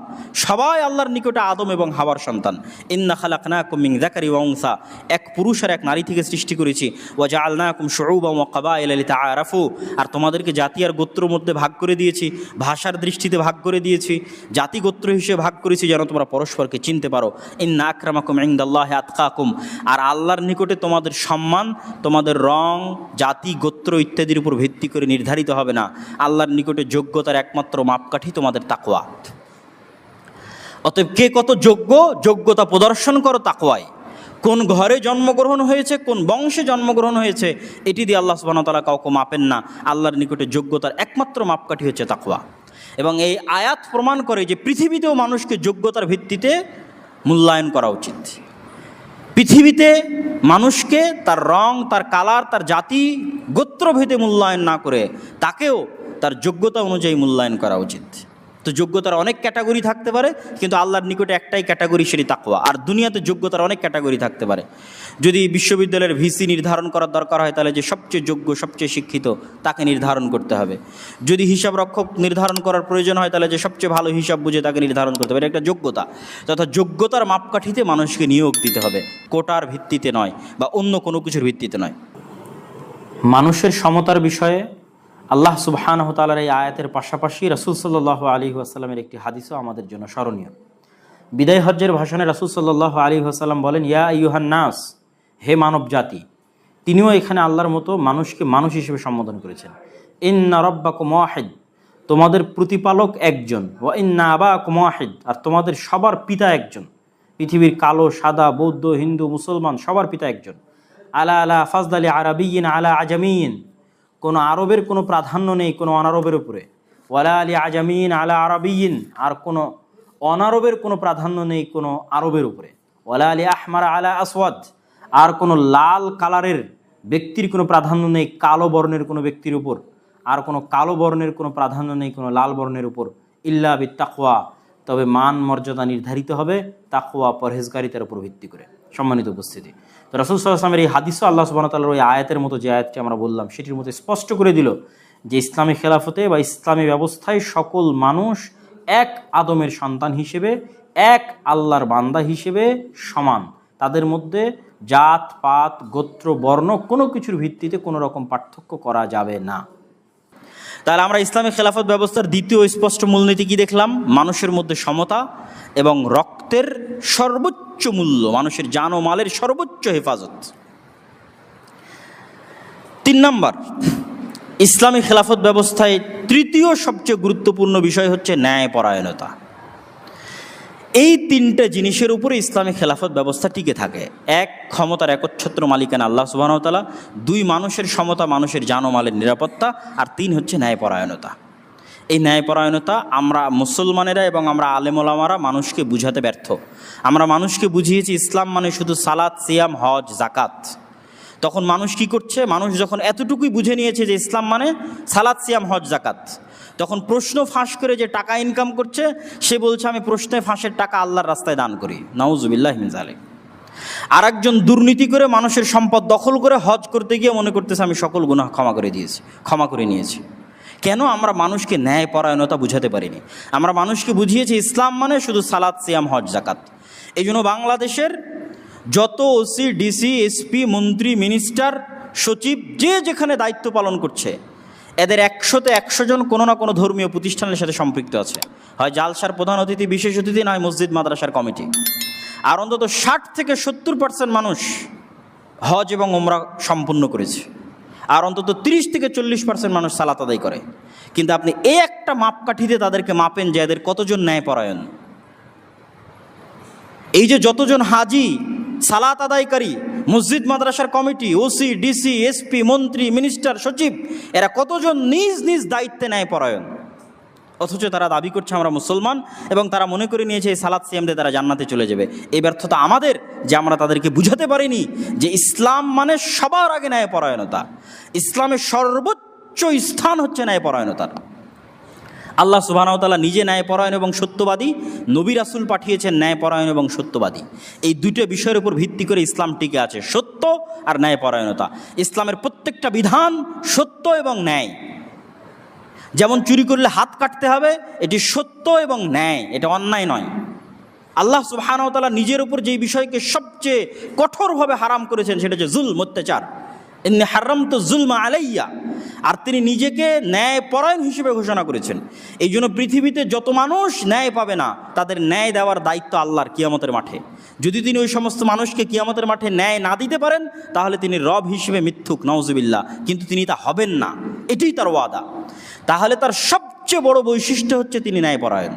[SPEAKER 1] সবাই আল্লাহর নিকটে আদম এবং হাওয়ার সন্তান। ইন্না খালাকনাকুম মিন যাকারি ওয়া উনসা, এক পুরুষ আর এক নারী থেকে সৃষ্টি করেছি। ওয়া জাআলনাকুম শুউবান ওয়া ক্বাবাইলা লিতাআরাফু, আর তোমাদেরকে জাতি আর গোত্রের মধ্যে ভাগ করে দিয়েছি, ভাষার দৃষ্টিতে ভাগ করে দিয়েছি, জাতি গোত্র হিসেবে ভাগ করেছি যেন তোমরা পরস্পরকে চিনতে পারো। ইন্না আকরামাকুম ইনদাল্লাহি আতকাকুম, আর আল্লাহর নিকটে তোমাদের সম্মান তোমাদের রং, জাতি, গোত্র ইত্যাদির উপর ভিত্তি করে নির্ধারিত হবে না। আল্লাহর নিকটে যোগ্যতার একমাত্র মাপকাঠি তোমাদের তাকওয়া। অতএব কে কত যোগ্য, যোগ্যতা প্রদর্শন করো তাকওয়ায়। কোন ঘরে জন্মগ্রহণ হয়েছে, কোন বংশে জন্মগ্রহণ হয়েছে, এটি দিয়ে আল্লাহ সুবহানাহু ওয়া তাআলা কাউকে মাপেন না। আল্লাহর নিকটে যোগ্যতার একমাত্র মাপকাঠি হচ্ছে তাকওয়া। এবং এই আয়াত প্রমাণ করে যে পৃথিবীতেও মানুষকে যোগ্যতার ভিত্তিতে মূল্যায়ন করা উচিত। পৃথিবীতে মানুষকে তার রং, তার কালার, তার জাতি, গোত্রভেদে মূল্যায়ন না করে তাকেও তার যোগ্যতা অনুযায়ী মূল্যায়ন করা উচিত। তো যোগ্যতার অনেক ক্যাটাগরি থাকতে পারে, কিন্তু আল্লাহর নিকটে একটাই ক্যাটাগরি, সেটি তাকওয়া। আর দুনিয়াতে যোগ্যতার অনেক ক্যাটাগরি থাকতে পারে। যদি বিশ্ববিদ্যালয়ের ভিসি নির্ধারণ করার দরকার হয়, তাহলে যে সবচেয়ে যোগ্য, সবচেয়ে শিক্ষিত তাকে নির্ধারণ করতে হবে। যদি হিসাব রক্ষক নির্ধারণ করার প্রয়োজন হয়, তাহলে যে সবচেয়ে ভালো হিসাব বুঝে তাকে নির্ধারণ করতে হবে। এটা একটা যোগ্যতা। তথা যোগ্যতার মাপকাঠিতে মানুষকে নিয়োগ দিতে হবে, কোটার ভিত্তিতে নয় বা অন্য কোনো কিছুর ভিত্তিতে নয়। মানুষের সমতার বিষয়ে আল্লাহ সুবহানাহু ওয়া তাআলার এই আয়াতের পাশাপাশি রাসূল সাল্লাল্লাহু আলাইহি ওয়াসাল্লামের একটি হাদিসও আমাদের জন্য স্মরণীয়। বিদায় হজ্জের ভাষণে রাসূল সাল্লাল্লাহু আলাইহি ওয়াসাল্লাম বলেন, ইয়া আইয়ুহান নাস, হে মানব জাতি। তিনিও এখানে আল্লাহর মতো মানুষকে মানুষ হিসেবে সম্বোধন করেছেন। ইন্না রাব্বাকুম ওয়াহিদ, তোমাদের প্রতিপালক একজন। ওয়া ইন্না আবাকুম ওয়াহিদ, আর তোমাদের সবার পিতা একজন। পৃথিবীর কালো, সাদা, বৌদ্ধ, হিন্দু, মুসলমান সবার পিতা একজন। আলা আলা ফাজদালি আরাবিয়িন আলা আজামিয়িন, কোনো আরবের কোনো প্রাধান্য নেই কোনো অনারবের উপরে। ওয়ালা আলি আজামিন আলা আরাবিয়িন, আর কোনো অনারবের কোনো প্রাধান্য নেই কোনো আরবের উপরে। ওয়ালা আলি আহমার আলা আসওয়াদ, আর কোনো লাল কালারের ব্যক্তির কোনো প্রাধান্য নেই কালো বর্ণের কোনো ব্যক্তির উপর, আর কোনো কালো বর্ণের কোনো প্রাধান্য নেই কোনো লাল বর্ণের উপর, ইল্লা বিত তাকওয়া, তবে মান মর্যাদা নির্ধারিত হবে তাকওয়া পরহেজগারিতার উপর ভিত্তি করে। সম্মানিত উপস্থিতি, তো রাসূল সাল্লাল্লাহু আলাইহি ওয়াসাল্লামের এই হাদিসও আল্লাহ সুবহানাহু ওয়া তাআলার ওই আয়াতের মতো, যে আয়াতটি আমরা বললাম সেটির মতো স্পষ্ট করে দিল যে ইসলামী খেলাফতে বা ইসলামী ব্যবস্থায় সকল মানুষ এক আদমের সন্তান হিসেবে, এক আল্লাহর বান্দা হিসেবে সমান। তাদের মধ্যে জাত পাত গোত্র বর্ণ কোনো কিছুর ভিত্তিতে কোনো রকম পার্থক্য করা যাবে না। তাহলে আমরা ইসলামী খেলাফত ব্যবস্থার দ্বিতীয় স্পষ্ট মূলনীতি কি দেখলাম? মানুষের মধ্যে সমতা এবং রক্তের সর্বোচ্চ মূল্য, মানুষের জান ও মালের সর্বোচ্চ হেফাজত। 3 নাম্বার, ইসলামী খেলাফত ব্যবস্থায় তৃতীয় সবচেয়ে গুরুত্বপূর্ণ বিষয় হচ্ছে ন্যায়পরায়ণতা। এই 3টে জিনিসের উপরে ইসলামী খেলাফত ব্যবস্থা টিকে থাকে। 1, ক্ষমতার একচ্ছত্র মালিকানা আল্লাহ সুবহানাহু ওয়া তাআলা। 2, মানুষের সমতা, মানুষের জান ও মালের নিরাপত্তা। আর 3 হচ্ছে ন্যায়পরায়ণতা। এই ন্যায়পরায়ণতা আমরা মুসলমানেরা এবং আমরা আলেম ওলামারা মানুষকে বুঝাতে ব্যর্থ। আমরা মানুষকে বুঝিয়েছি ইসলাম মানে শুধু সালাত, সিয়াম, হজ, জাকাত। তখন মানুষ কি করছে? মানুষ যখন এতটুকুই বুঝে নিয়েছে যে ইসলাম মানে সালাত, সিয়াম, হজ, জাকাত, তখন প্রশ্ন ফাঁস করে যে টাকা ইনকাম করছে, সে বলছে আমি প্রশ্নে ফাঁসের টাকা আল্লাহর রাস্তায় দান করি। নাউজুবিল্লাহি মিন যালিক। আর একজন দুর্নীতি করে মানুষের সম্পদ দখল করে হজ করতে গিয়ে মনে করতেছে আমি সকল গুনাহ ক্ষমা করে নিয়েছি। কেন? আমরা মানুষকে ন্যায়পরায়ণতা বুঝাতে পারিনি। আমরা মানুষকে বুঝিয়েছি ইসলাম মানে শুধু সালাত, সিয়াম, হজ, জাকাত। এই জন্য বাংলাদেশের যত ওসি, ডিসি, এসপি, মন্ত্রী, মিনিস্টার, সচিব, যে যেখানে দায়িত্ব পালন করছে, এদের 100তে 100 জন কোনো না কোনো ধর্মীয় প্রতিষ্ঠানের সাথে সম্পৃক্ত আছে। হয় জালসার প্রধান অতিথি, বিশেষ অতিথি, নয় মসজিদ মাদ্রাসার কমিটি। আর অন্তত 60 থেকে 70% মানুষ হজ এবং উমরা সম্পূর্ণ করেছে। আর অন্তত 30 থেকে 40% মানুষ সালাত আদায় করে। কিন্তু আপনি এই একটা মাপকাঠিতে তাদেরকে মাপেন যে এদের কতজন ন্যায়পরায়ণ। এই যে যতজন হাজি, সালাত আদায়কারী, মসজিদ মাদ্রাসার কমিটি, ওসি, ডিসি, এসপি, মন্ত্রী, মিনিস্টার, সচিব, এরা কতজন নিজ নিজ দায়িত্বে ন্যায়পরায়ণ। অথচ তারা দাবি করছে আমরা মুসলমান এবং তারা মনে করে নিয়েছে এই সালাত সিয়াম দিয়ে তারা জান্নাতে চলে যাবে। এই ব্যর্থতা আমাদের যে আমরা তাদেরকে বুঝাতে পারিনি যে ইসলাম মানে সবার আগে ন্যায়পরায়ণতা। ইসলামের সর্বোচ্চ স্থান হচ্ছে ন্যায়পরায়ণতার। আল্লাহ সুবহানাহু ওয়া তাআলা নিজে ন্যায়পরায়ণ এবং সত্যবাদী, নবী রাসূল পাঠিয়েছেন ন্যায়পরায়ণ এবং সত্যবাদী। এই দুটো বিষয়ের উপর ভিত্তি করে ইসলাম টিকে আছে, সত্য আর ন্যায়পরায়ণতা। ইসলামের প্রত্যেকটা বিধান সত্য এবং ন্যায়। যেমন চুরি করলে হাত কাটতে হবে, এটি সত্য এবং ন্যায়, এটা অন্যায় নয়। আল্লাহ সুবহানাহু ওয়া তাআলা নিজের উপর যেই বিষয়কে সবচেয়ে কঠোরভাবে হারাম করেছেন সেটা হচ্ছে জুলম, অত্যাচার। ইন্নী হারামতু যুলমা আলাইয়া। আর তিনি নিজেকে ন্যায়পরায়ণ হিসেবে ঘোষণা করেছেন। এই জন্য পৃথিবীতে যত মানুষ ন্যায় পাবে না, তাদের ন্যায় দেওয়ার দায়িত্ব আল্লাহর কিয়ামতের মাঠে। যদি তিনি ওই সমস্ত মানুষকে কিয়ামতের মাঠে ন্যায় না দিতে পারেন, তাহলে তিনি রব হিসেবে মিথ্যুক, নাউজুবিল্লাহ। কিন্তু তিনি তা হবেন না, এটাই তার ওয়াদা। তাহলে তার সবচেয়ে বড় বৈশিষ্ট্য হচ্ছে তিনি ন্যায়পরায়ণ।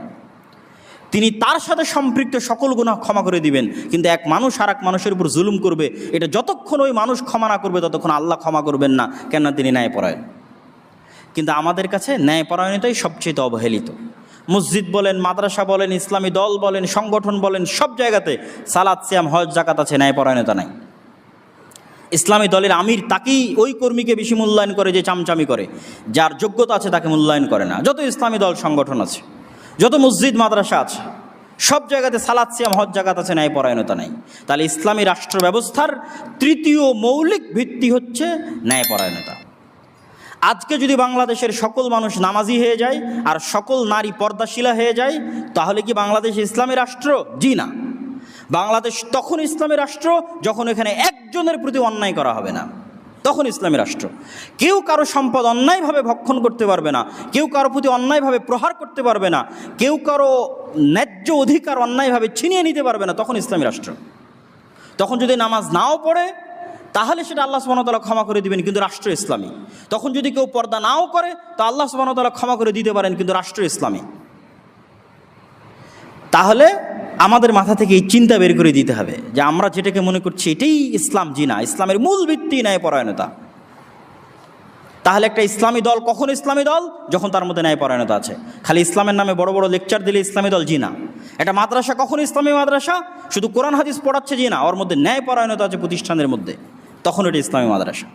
[SPEAKER 1] তিনি তার সাথে সম্পৃক্ত সকল গুনাহ ক্ষমা করে দিবেন। কিন্তু এক মানুষ আর এক মানুষের উপর জুলুম করবে, এটা যতক্ষণ ওই মানুষ ক্ষমা না করবে ততক্ষণ আল্লাহ ক্ষমা করবেন না, কেননা তিনি ন্যায়পরায়ণ। কিন্তু আমাদের কাছে ন্যায়পরায়ণতাই সবচেয়ে অবহেলিত। মসজিদ বলেন, মাদ্রাসা বলেন, ইসলামী দল বলেন, সংগঠন বলেন, সব জায়গাতে সালাত, সিয়াম, হজ, জাকাত আছে, ন্যায়পরায়ণতা নাই। ইসলামী দলের আমির তাকেই, ওই কর্মীকে বেশি মূল্যায়ন করে যে চামচামি করে, যার যোগ্যতা আছে তাকে মূল্যায়ন করে না। যত ইসলামী দল সংগঠন আছে, যত মসজিদ মাদ্রাসা আছে, সব জায়গাতে সালাত, সিয়াম, হজ, জাকাত আছে, ন্যায়পরায়ণতা নাই। তাহলে ইসলামী রাষ্ট্র ব্যবস্থার তৃতীয় মৌলিক ভিত্তি হচ্ছে ন্যায়পরায়ণতা। আজকে যদি বাংলাদেশের সকল মানুষ নামাজি হয়ে যায় আর সকল নারী পর্দাশীলা হয়ে যায়, তাহলে কি বাংলাদেশ ইসলামী রাষ্ট্র? জি না। বাংলাদেশ তখন ইসলামী রাষ্ট্র যখন এখানে একজনের প্রতি অন্যায় করা হবে না, তখন ইসলামী রাষ্ট্র। কেউ কারো সম্পদ অন্যায়ভাবে ভক্ষণ করতে পারবে না, কেউ কারো প্রতি অন্যায়ভাবে প্রহার করতে পারবে না, কেউ কারো ন্যায্য অধিকার অন্যায়ভাবে ছিনিয়ে নিতে পারবে না, তখন ইসলামী রাষ্ট্র। তখন যদি নামাজ নাও পড়ে তাহলে সেটা আল্লাহ সুবহানাহু ওয়া তাআলা ক্ষমা করে দিবেন, কিন্তু রাষ্ট্র ইসলামী। তখন যদি কেউ পর্দা নাও করে তো আল্লাহ সুবহানাহু ওয়া তাআলা ক্ষমা করে দিতে পারেন, কিন্তু রাষ্ট্র ইসলামী। তাহলে আমাদের মাথা থেকে এই চিন্তা বের করে দিতে হবে যে আমরা যেটাকে মনে করছি এটাই ইসলাম, জি না। ইসলামের মূল ভিত্তি ন্যায়পরায়ণতা। তাহলে একটা ইসলামী দল কখন ইসলামী দল? যখন তার মধ্যে ন্যায়পরায়ণতা আছে। খালি ইসলামের নামে বড় বড় লেকচার দিলে ইসলামী দল? জি না। একটা মাদ্রাসা কখন ইসলামী মাদ্রাসা? শুধু কোরআন হাদিস পড়াচ্ছে? জি না। ওর মধ্যে ন্যায়পরায়ণতা আছে প্রতিষ্ঠানের মধ্যে, তখন এটা ইসলামী মাদ্রাসা।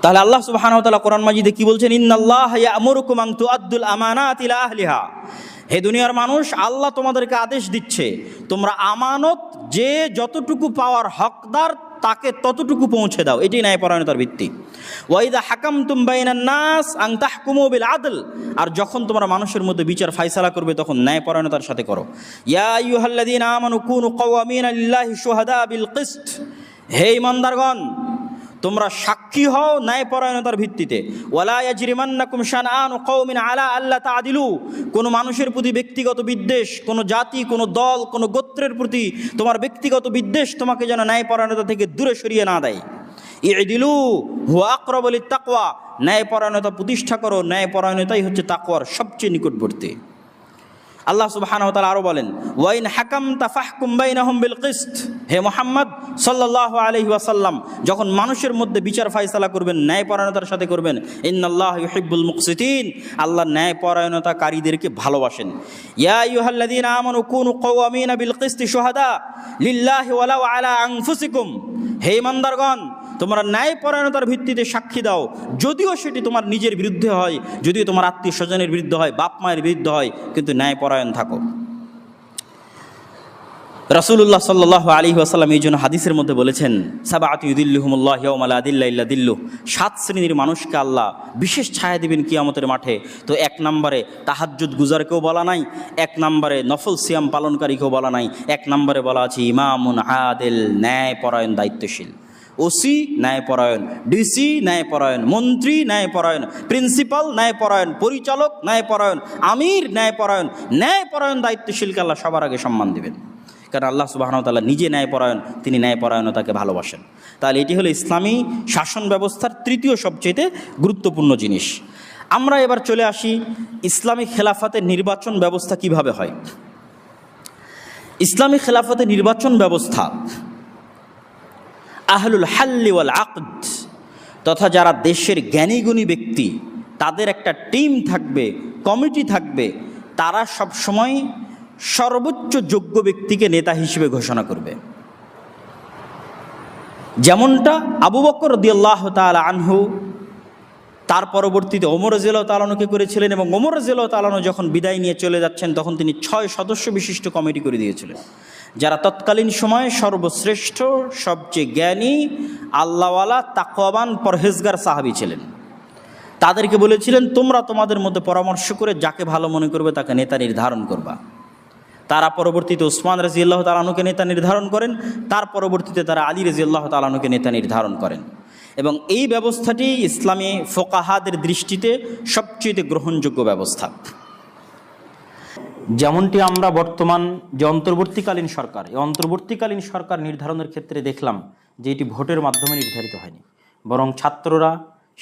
[SPEAKER 1] তাহলে আল্লাহ সুবহানাহু ওয়া তাআলা কোরআন মাজিদে কি বলছেন? ইন্নাল্লাহা ইয়া'মুরুকুম আন তুআদ্দুল আমানাতি ইলা আহলিহা। হে দুনিয়ার মানুষ, আল্লাহ তোমাদেরকে আদেশ দিচ্ছে তোমরা আমানত যে যতটুকু পাওয়ার হকদার তাকে ততটুকু পৌঁছে দাও। এটাই ন্যায়পরায়ণতার ভিত্তি। ওয়াইদা হাকামতুম বাইনান নাস আন তাহকুমু বিল আদল। আর যখন তোমরা মানুষের মধ্যে বিচার ফায়সালা করবে তখন ন্যায়পরায়ণতার সাথে করো। ইয়া আইয়ুহাল্লাযীনা আমানু কুনু কাওয়ামিনা লিল্লাহি শুহাদা বিল কিসত। হে ঈমানদারগণ, তোমরা সাক্ষী হও ন্যায়পরায়ণতার ভিত্তিতে। ওয়ালা ইয়াজরিমান্নাকুম শানআনু কওমিন আলা আল্লা তা'দিলু। কোনো মানুষের প্রতি ব্যক্তিগত বিদ্বেষ, কোনো জাতি, কোনো দল, কোনো গোত্রের প্রতি তোমার ব্যক্তিগত বিদ্বেষ তোমাকে যেন ন্যায়পরায়ণতা থেকে দূরে সরিয়ে না দেয়। ই'দিলু হুয়া আকরাবু লিত-তাকওয়া। ন্যায়পরায়ণতা প্রতিষ্ঠা করো, ন্যায়পরায়ণতাই হচ্ছে তাকওয়ার সবচেয়ে নিকটবর্তী। আল্লাহ সুবহানাহু ওয়া তাআলা আরো বলেন, ওয়াইন হাকামতা ফাহকুম বাইনাহুম বিল কিসত। হে মুহাম্মদ সাল্লাল্লাহু আলাইহি ওয়াসাল্লাম, যখন মানুষের মধ্যে বিচার ফায়সালা করবেন ন্যায়পরায়ণতার সাথে করবেন। ইন্নাল্লাহা ইউহিব্বুল মুকসিতিন। আল্লাহ ন্যায়পরায়ণতাকারীদেরকে ভালোবাসেন। ইয়া আইয়ুহাল্লাযীনা আমানু কুনু কাওয়ামিনা বিল কিসতি শুহাদা লিল্লাহি ওয়ালাউ আলা আনফুসিকুম। হে ঈমানদারগণ, তোমরা ন্যায়পরায়ণতার ভিত্তিতে সাক্ষী দাও, যদিও সেটি তোমার নিজের বিরুদ্ধে হয়, যদিও তোমার আত্মীয় স্বজনের বিরুদ্ধে হয়, বাপ মায়ের বিরুদ্ধে হয়, কিন্তু ন্যায়পরায়ণ থাকো। রাসূলুল্লাহ সাল্লাল্লাহু আলাইহি ওয়াসাল্লাম এই জন্য হাদিসের মধ্যে বলেছেন, সাবআতু ইউদিল্লুহুমুল্লাহু ইয়াওমা লা দিল্লা ইল্লা দিল্লুহ। 7 শ্রেণীর মানুষকে আল্লাহ বিশেষ ছায়া দিবেন কিয়ামতের মাঠে। তো 1 নম্বরে তাহাজ্জুদ গুজারকেও বলা নাই, 1 নম্বরে নফল সিয়াম পালনকারীকেও বলা নাই, 1 নম্বরে বলা আছে ইমামুন আদিল, ন্যায়পরায়ণ দায়িত্বশীল। ওসি ন্যায়পরায়ণ, ডিসি ন্যায়পরায়ণ, মন্ত্রী ন্যায়পরায়ণ, প্রিন্সিপাল ন্যায়পরায়ণ, পরিচালক ন্যায়পরায়ণ, আমির ন্যায়পরায়ণ। ন্যায়পরায়ণ দায়িত্বশীলকে আল্লাহ সবার আগে সম্মান দেবেন, কারণ আল্লাহ সুবহানাহু ওয়া তাআলা নিজে ন্যায়পরায়ণ, তিনি ন্যায়পরায়ণতাকে ভালোবাসেন। তাহলে এটি হলো ইসলামী শাসন ব্যবস্থার তৃতীয় সবচেয়ে গুরুত্বপূর্ণ জিনিস। আমরা এবার চলে আসি ইসলামী খেলাফতের নির্বাচন ব্যবস্থা কিভাবে হয়। ইসলামী খেলাফতের নির্বাচন ব্যবস্থা আহলুল হাল্লি ওয়াল আকদ তথা যারা দেশের জ্ঞানীগুণী ব্যক্তি, তাদের একটা টিম থাকবে, কমিটি থাকবে, তারা সবসময় সর্বোচ্চ যোগ্য ব্যক্তিকে নেতা হিসেবে ঘোষণা করবে। যেমনটা আবু বকর রাদিয়াল্লাহু তাআলা আনহু তার পরবর্তীতে ওমর রাদিয়াল্লাহু তাআলা আনহুকে করেছিলেন, এবং ওমর রাদিয়াল্লাহু তাআলা আনহু যখন বিদায় নিয়ে চলে যাচ্ছেন তখন তিনি 6 সদস্য বিশিষ্ট কমিটি করে দিয়েছিলেন, যারা তৎকালীন সময়ে সর্বশ্রেষ্ঠ, সবচেয়ে জ্ঞানী, আল্লাহওয়ালা, তাকওয়াবান, পরহেজগার সাহাবী ছিলেন। তাদেরকে বলেছিলেন, তোমরা তোমাদের মধ্যে পরামর্শ করে যাকে ভালো মনে করবে তাকে নেতা নির্ধারণ করবা। তারা পরবর্তীতে ওসমান রাদিয়াল্লাহু তাআলা আনহুকে নেতা নির্ধারণ করেন, তার পরবর্তীতে তারা আলী রাদিয়াল্লাহু তাআলা আনহুকে নেতা নির্ধারণ করেন। এবং এই ব্যবস্থাটি ইসলামী ফোকাহাদের দৃষ্টিতে সবচেয়ে গ্রহণযোগ্য ব্যবস্থা। যেমনটি আমরা বর্তমান যে অন্তর্বর্তীকালীন সরকার, এই অন্তর্বর্তীকালীন সরকার নির্ধারণের ক্ষেত্রে দেখলাম যে এটি ভোটের মাধ্যমে নির্ধারিত হয়নি, বরং ছাত্ররা,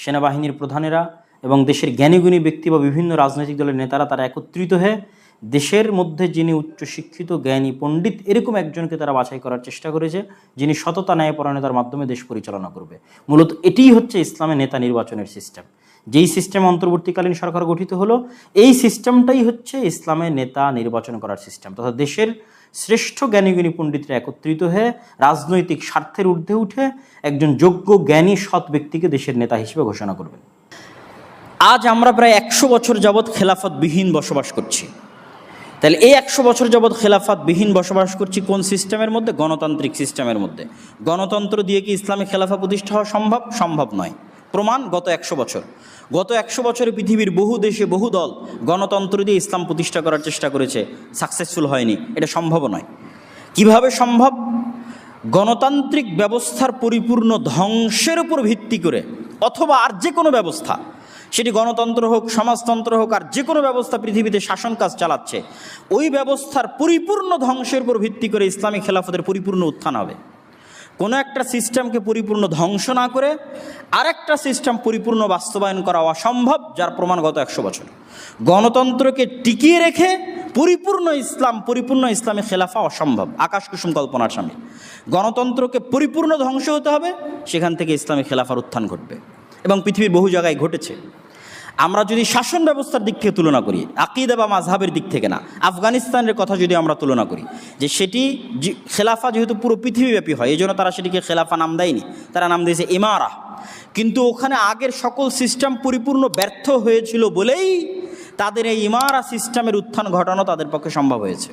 [SPEAKER 1] সেনাবাহিনীর প্রধানেরা এবং দেশের জ্ঞানীগুণী ব্যক্তি বা বিভিন্ন রাজনৈতিক দলের নেতারা তারা একত্রিত হয়ে দেশের মধ্যে যিনি উচ্চশিক্ষিত, জ্ঞানী, পণ্ডিত এরকম একজনকে তারা বাছাই করার চেষ্টা করেছে, যিনি সততা, ন্যায়পরায়ণতার মাধ্যমে দেশ পরিচালনা করবে। মূলত এটিই হচ্ছে ইসলামের নেতা নির্বাচনের সিস্টেম। যেই সিস্টেম অন্তর্বর্তীকালীন সরকার গঠিত হলো, এই সিস্টেমটাই হচ্ছে ইসলামের নেতা নির্বাচন করার সিস্টেম, তথা দেশের শ্রেষ্ঠ জ্ঞানীগুণী পণ্ডিতরা একত্রিত হয়ে রাজনৈতিক স্বার্থের ঊর্ধ্বে উঠে একজন যোগ্য, জ্ঞানী, সৎ ব্যক্তিকে দেশের নেতা হিসেবে ঘোষণা করবেন। আজ আমরা প্রায় 100 বছর যাবৎ খেলাফতবিহীন বসবাস করছি। তাহলে এই 100 বছর যাবৎ খেলাফতবিহীন বসবাস করছি কোন সিস্টেমের মধ্যে? গণতান্ত্রিক সিস্টেমের মধ্যে। গণতন্ত্র দিয়ে কি ইসলামী খেলাফা প্রতিষ্ঠা হওয়া সম্ভব? সম্ভব নয়। প্রমাণ গত 100 বছর। গত 100 বছরে পৃথিবীর বহু দেশে বহু দল গণতন্ত্র দিয়ে ইসলাম প্রতিষ্ঠা করার চেষ্টা করেছে, সাকসেসফুল হয়নি। এটা সম্ভব নয়। কিভাবে সম্ভব? গণতান্ত্রিক ব্যবস্থার পরিপূর্ণ ধ্বংসের উপর ভিত্তি করে, অথবা আর যে কোনো ব্যবস্থা, সেটি গণতন্ত্র হোক, সমাজতন্ত্র হোক, আর যে কোনো ব্যবস্থা পৃথিবীতে শাসন কাজ চালাচ্ছে, ওই ব্যবস্থার পরিপূর্ণ ধ্বংসের উপর ভিত্তি করে ইসলামী খেলাফতের পরিপূর্ণ উত্থান হবে। কোনো একটা সিস্টেমকে পরিপূর্ণ ধ্বংস না করে আরেকটা সিস্টেম পরিপূর্ণ বাস্তবায়ন করা অসম্ভব, যার প্রমাণ গত 100 বছর। গণতন্ত্রকে টিকিয়ে রেখে পরিপূর্ণ ইসলামী খেলাফা অসম্ভব, আকাশ কুসুম কল্পনার সামনে। গণতন্ত্রকে পরিপূর্ণ ধ্বংস হতে হবে, সেখান থেকে ইসলামী খেলাফার উত্থান ঘটবে। এবং পৃথিবীর বহু জায়গায় ঘটেছে। আমরা যদি শাসন ব্যবস্থার দিক থেকে তুলনা করি, আকিদা বা মাযহাবের দিক থেকে না, আফগানিস্তানের কথা যদি আমরা তুলনা করি, যে সেটি খেলাফা যেহেতু পুরো পৃথিবীব্যাপী হয়, এই জন্য তারা সেটিকে খেলাফা নাম দেয়নি, তারা নাম দিয়েছে ইমারা। কিন্তু ওখানে আগের সকল সিস্টেম পরিপূর্ণ ব্যর্থ হয়েছিল বলেই তাদের এই ইমারা সিস্টেমের উত্থান ঘটানো তাদের পক্ষে সম্ভব হয়েছে।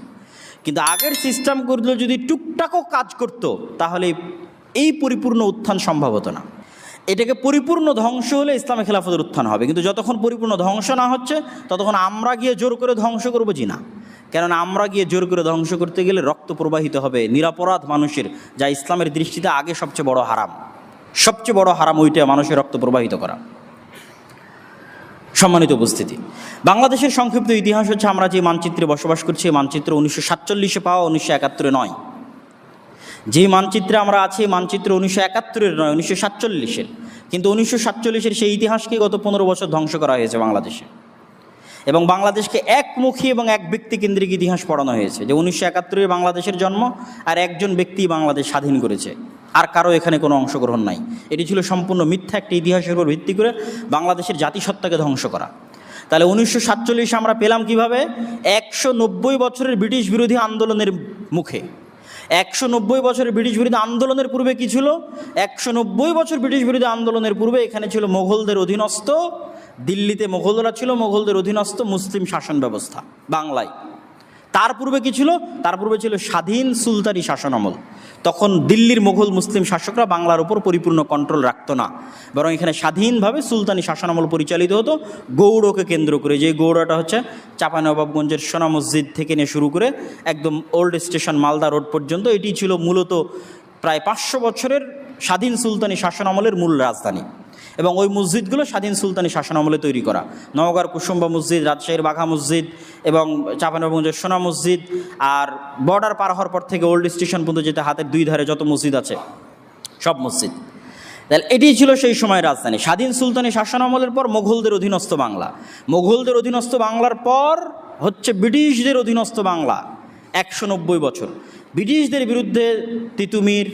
[SPEAKER 1] কিন্তু আগের সিস্টেমগুলো যদি টুকটাকও কাজ করত, তাহলে এই পরিপূর্ণ উত্থান সম্ভব হতো না। এটাকে পরিপূর্ণ ধ্বংস হলে ইসলামী খেলাফতের উত্থান হবে। কিন্তু যতক্ষণ পরিপূর্ণ ধ্বংস না হচ্ছে, ততক্ষণ আমরা গিয়ে জোর করে ধ্বংস করবো জি না। কেননা আমরা গিয়ে জোর করে ধ্বংস করতে গেলে রক্ত প্রবাহিত হবে নিরপরাধ মানুষের, যা ইসলামের দৃষ্টিতে আগে সবচেয়ে বড় হারাম। সবচেয়ে বড় হারাম ওইটা, মানুষের রক্ত প্রবাহিত করা। সম্মানিত উপস্থিতি, বাংলাদেশের সংক্ষিপ্ত ইতিহাস হচ্ছে, আমরা যে মানচিত্রে বসবাস করছি, এই মানচিত্র 1947 পাওয়া, 1971 নয়। যে মানচিত্রে আমরা আছি, মানচিত্র 1971 নয়, 1947। কিন্তু 1947 সেই ইতিহাসকে গত 15 বছর ধ্বংস করা হয়েছে বাংলাদেশে। এবং বাংলাদেশকে একমুখী এবং এক ব্যক্তিকেন্দ্রিক ইতিহাস পড়ানো হয়েছে, যে 1971 বাংলাদেশের জন্ম, আর একজন ব্যক্তি বাংলাদেশ স্বাধীন করেছে, আর কারো এখানে কোনো অংশগ্রহণ নাই। এটি ছিল সম্পূর্ণ মিথ্যা একটি ইতিহাসের উপর ভিত্তি করে বাংলাদেশের জাতিসত্তাকে ধ্বংস করা। তাহলে 1947 আমরা পেলাম কিভাবে? 190 বছরের ব্রিটিশ বিরোধী আন্দোলনের মুখে। 190 বছরের ব্রিটিশ বিরোধী আন্দোলনের পূর্বে কি ছিল? 190 বছর ব্রিটিশ বিরোধী আন্দোলনের পূর্বে এখানে ছিল মোগলদের অধীনস্থ, দিল্লিতে মোগলরা ছিল, মোগলদের অধীনস্থ মুসলিম শাসন ব্যবস্থা বাংলায়। তার পূর্বে কি ছিল? তার পূর্বে ছিল স্বাধীন সুলতানি শাসন আমল। তখন দিল্লির মোগল মুসলিম শাসকরা বাংলার উপর পরিপূর্ণ কন্ট্রোল রাখতো না, বরং এখানে স্বাধীনভাবে সুলতানি শাসন আমল পরিচালিত হতো গৌড়কে কেন্দ্র করে। যে গৌড়টা হচ্ছে চাঁপাইনবাবগঞ্জের সোনা মসজিদ থেকে নিয়ে শুরু করে একদম ওল্ড স্টেশন মালদা রোড পর্যন্ত, এটি ছিল মূলত প্রায় 500 বছরের স্বাধীন সুলতানি শাসন আমলের মূল রাজধানী। এবং ওই মসজিদগুলো স্বাধীন সুলতানি শাসন আমলে তৈরি করা। নওগাঁর কুসুম্বা মসজিদ, রাজশাহীর বাঘা মসজিদ এবং চাঁপাইনবাবগঞ্জের সোনা মসজিদ, আর বর্ডার পার হওয়ার পর থেকে ওল্ড স্টেশন পর্যন্ত যেতে হাতের দুই ধারে যত মসজিদ আছে সব মসজিদ। তাহলে এটি ছিল সেই সময়ের রাজধানী। স্বাধীন সুলতানি শাসন আমলের পর মোগলদের অধীনস্থ বাংলা, মোগলদের অধীনস্থ বাংলার পর হচ্ছে ব্রিটিশদের অধীনস্থ বাংলা। 190 বছর ব্রিটিশদের বিরুদ্ধে তিতুমির,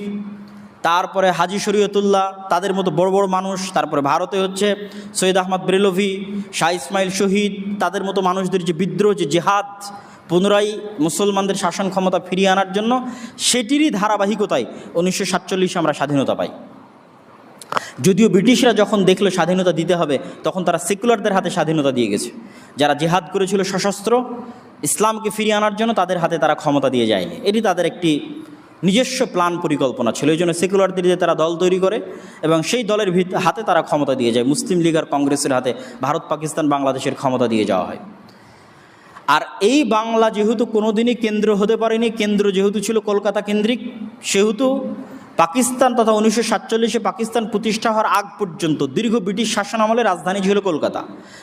[SPEAKER 1] তারপরে হাজি শরীয়তুল্লাহ, তাদের মতো বড় বড় মানুষ, তারপরে ভারতে হচ্ছে সৈয়দ আহমদ বেরেলভি, শাহ ইসমাইল শহীদ, তাদের মতো মানুষদের যে বিদ্রোহ, যে জেহাদ পুনরায় মুসলমানদের শাসন ক্ষমতা ফিরিয়ে আনার জন্য, সেটিরই ধারাবাহিকতায় 1947 আমরা স্বাধীনতা পাই। যদিও ব্রিটিশরা যখন দেখলো স্বাধীনতা দিতে হবে, তখন তারা সেকুলারদের হাতে স্বাধীনতা দিয়ে গেছে। যারা জেহাদ করেছিল সশস্ত্র ইসলামকে ফিরিয়ে আনার জন্য, তাদের হাতে তারা ক্ষমতা দিয়ে যায়নি। এটি তাদের একটি নিজস্ব প্ল্যান পরিকল্পনা ছিল। এই জন্য সেকুলারদের দিয়ে তারা দল তৈরি করে এবং সেই দলের হাতে তারা ক্ষমতা দিয়ে যায়। মুসলিম লীগ আর কংগ্রেসের হাতে ভারত, পাকিস্তান, বাংলাদেশের ক্ষমতা দিয়ে যাওয়া হয়। আর এই বাংলা যেহেতু কোনোদিনই কেন্দ্র হতে পারেনি, কেন্দ্র যেহেতু ছিল কলকাতা কেন্দ্রিক, সেহেতু পাকিস্তান তথা 1947 পাকিস্তান প্রতিষ্ঠা হওয়ার আগ পর্যন্ত দীর্ঘ ব্রিটিশ শাসন আমলে রাজধানী ছিল কলকাতা।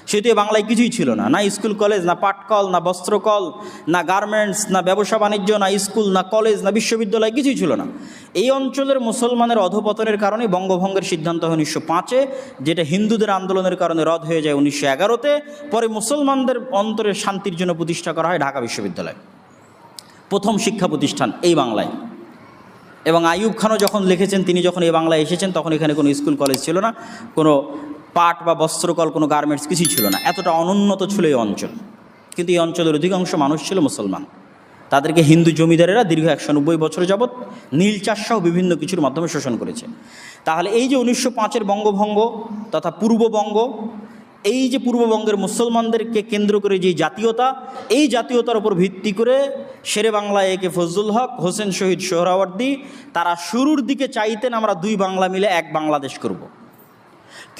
[SPEAKER 1] সেহেতু বাংলায় কিছুই ছিল না, না স্কুল কলেজ, না পাটকল, না বস্ত্রকল, না গার্মেন্টস, না ব্যবসা বাণিজ্য, না স্কুল, না কলেজ, না বিশ্ববিদ্যালয়, কিছুই ছিল না। এই অঞ্চলের মুসলমানের অধপতনের কারণে বঙ্গভঙ্গের সিদ্ধান্ত হয় 1905-এ, যেটা হিন্দুদের আন্দোলনের কারণে রদ হয়ে যায় 1911-তে। পরে মুসলমানদের অন্তরের শান্তির জন্য প্রতিষ্ঠা করা হয় ঢাকা বিশ্ববিদ্যালয়, প্রথম শিক্ষা প্রতিষ্ঠান এই বাংলায়। এবং আইয়ুব খানও যখন লিখেছেন, তিনি যখন এই বাংলায় এসেছেন, তখন এখানে কোনো স্কুল কলেজ ছিল না, কোনো পাট বা বস্ত্রকল, কোনো গার্মেন্টস কিছুই ছিল না। এতটা অনুন্নত ছিল এই অঞ্চল। কিন্তু এই অঞ্চলের অধিকাংশ মানুষ ছিল মুসলমান। তাদেরকে হিন্দু জমিদারেরা দীর্ঘ 190 বছর যাবৎ নীল চাষ সহ বিভিন্ন কিছুর মাধ্যমে শোষণ করেছে। তাহলে এই যে 1905-এর বঙ্গভঙ্গ তথা পূর্ববঙ্গ, এই যে পূর্ববঙ্গের মুসলমানদেরকে কেন্দ্র করে যে জাতীয়তা, এই জাতীয়তার উপর ভিত্তি করে শেরে বাংলা একে ফজলুল হক, হোসেন শহীদ সোহরাওয়ার্দী, তারা শুরুর দিকে চাইতেন আমরা দুই বাংলা মিলে এক বাংলাদেশ করব।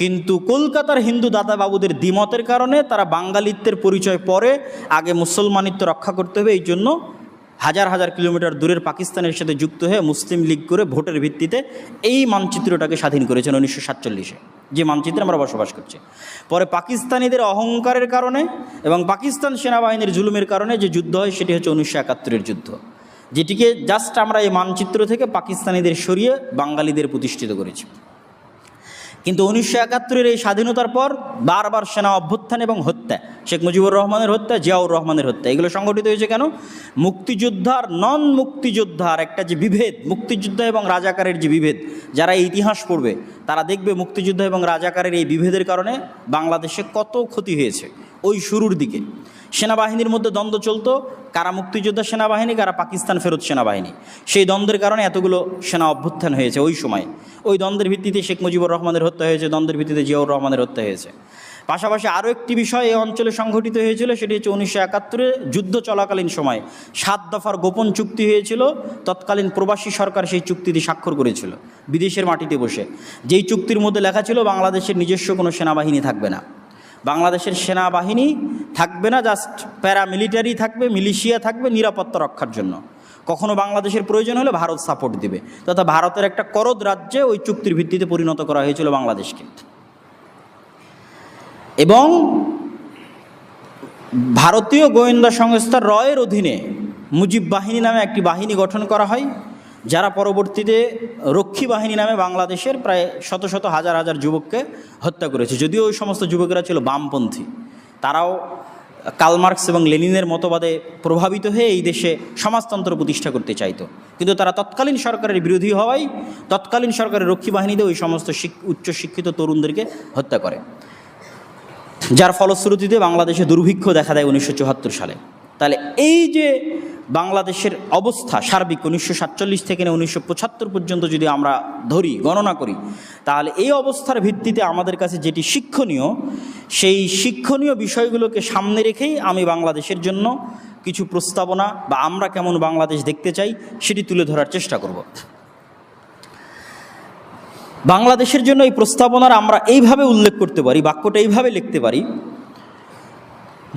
[SPEAKER 1] কিন্তু কলকাতার হিন্দু দাদাবাবুদের দ্বিমতের কারণে তারা বাঙালিত্বের পরিচয় পরে, আগে মুসলমানিত্ব রক্ষা করতে হবে, এই জন্য হাজার হাজার কিলোমিটার দূরের পাকিস্তানের সাথে যুক্ত হয়ে মুসলিম লীগ করে ভোটের ভিত্তিতে এই মানচিত্রটাকে স্বাধীন করেছেন 1947-এ, যে মানচিত্রে আমরা বসবাস করছি। পরে পাকিস্তানিদের অহংকারের কারণে এবং পাকিস্তান সেনাবাহিনীর জুলুমের কারণে যে যুদ্ধ হয়, সেটি হচ্ছে 1971-এর যুদ্ধ, যেটিকে জাস্ট আমরা এই মানচিত্র থেকে পাকিস্তানিদের সরিয়ে বাঙালিদের প্রতিষ্ঠিত করেছি। কিন্তু 1971-এর এই স্বাধীনতার পর বারবার সেনা অভ্যুত্থান এবং হত্যা, শেখ মুজিবুর রহমানের হত্যা, জিয়াউর রহমানের হত্যা, এগুলো সংগঠিত হয়েছে কেন? মুক্তিযোদ্ধার নন মুক্তিযোদ্ধার একটা যে বিভেদ, মুক্তিযোদ্ধা এবং রাজাকারের যে বিভেদ, যারা এই ইতিহাস পড়বে তারা দেখবে মুক্তিযোদ্ধা এবং রাজাকারের এই বিভেদের কারণে বাংলাদেশে কত ক্ষতি হয়েছে। ওই শুরুর দিকে সেনাবাহিনীর মধ্যে দ্বন্দ্ব চলতো, কারা মুক্তিযোদ্ধা সেনাবাহিনী, কারা পাকিস্তান ফেরত সেনাবাহিনী। সেই দ্বন্দ্বের কারণে এতগুলো সেনা অভ্যুত্থান হয়েছে ওই সময়। ওই দ্বন্দ্বের ভিত্তিতে শেখ মুজিবুর রহমানের হত্যা হয়েছে, দ্বন্দ্বের ভিত্তিতে জিয়াউর রহমানের হত্যা হয়েছে। পাশাপাশি আরও একটি বিষয় এই অঞ্চলে সংঘটিত হয়েছিল, সেটি হচ্ছে 1971-এ যুদ্ধ চলাকালীন সময় 7 দফার গোপন চুক্তি হয়েছিল। তৎকালীন প্রবাসী সরকার সেই চুক্তিতে স্বাক্ষর করেছিল বিদেশের মাটিতে বসে। যেই চুক্তির মধ্যে লেখা ছিল বাংলাদেশের নিজস্ব কোনো সেনাবাহিনী থাকবে না, বাংলাদেশের সেনাবাহিনী থাকবে না, জাস্ট প্যারামিলিটারি থাকবে, মিলিশিয়া থাকবে নিরাপত্তা রক্ষার জন্য। কখনো বাংলাদেশের প্রয়োজন হলে ভারত সাপোর্ট দিবে, তথা ভারতের একটা করদ রাজ্যে ওই চুক্তির ভিত্তিতে পরিণত করা হয়েছিল বাংলাদেশকে। এবং ভারতীয় গোয়েন্দা সংস্থা রয়ের অধীনে মুজিব বাহিনী নামে একটি বাহিনী গঠন করা হয়, যারা পরবর্তীতে রক্ষী বাহিনী নামে বাংলাদেশের প্রায় শত শত হাজার হাজার যুবককে হত্যা করেছে। যদিও ওই সমস্ত যুবকেরা ছিল বামপন্থী, তারাও কার্ল মার্কস এবং লেনিনের মতবাদে প্রভাবিত হয়ে এই দেশে সমাজতন্ত্র প্রতিষ্ঠা করতে চাইতো, কিন্তু তারা তৎকালীন সরকারের বিরোধী হওয়ায় তৎকালীন সরকারের রক্ষী বাহিনীতে ওই সমস্ত উচ্চশিক্ষিত তরুণদেরকে হত্যা করে, যার ফলশ্রুতিতে বাংলাদেশে দুর্ভিক্ষ দেখা দেয় 1974 সালে। তাহলে এই যে বাংলাদেশের অবস্থা সার্বিক 1947 থেকে 1975 পর্যন্ত যদি আমরা ধরি, গণনা করি, তাহলে এই অবস্থার ভিত্তিতে আমাদের কাছে যেটি শিক্ষণীয়, সেই শিক্ষণীয় বিষয়গুলোকে সামনে রেখেই আমি বাংলাদেশের জন্য কিছু প্রস্তাবনা বা আমরা কেমন বাংলাদেশ দেখতে চাই সেটি তুলে ধরার চেষ্টা করব। বাংলাদেশের জন্য এই প্রস্তাবনার আমরা এইভাবে উল্লেখ করতে পারি, বাক্যটা এইভাবে লিখতে পারি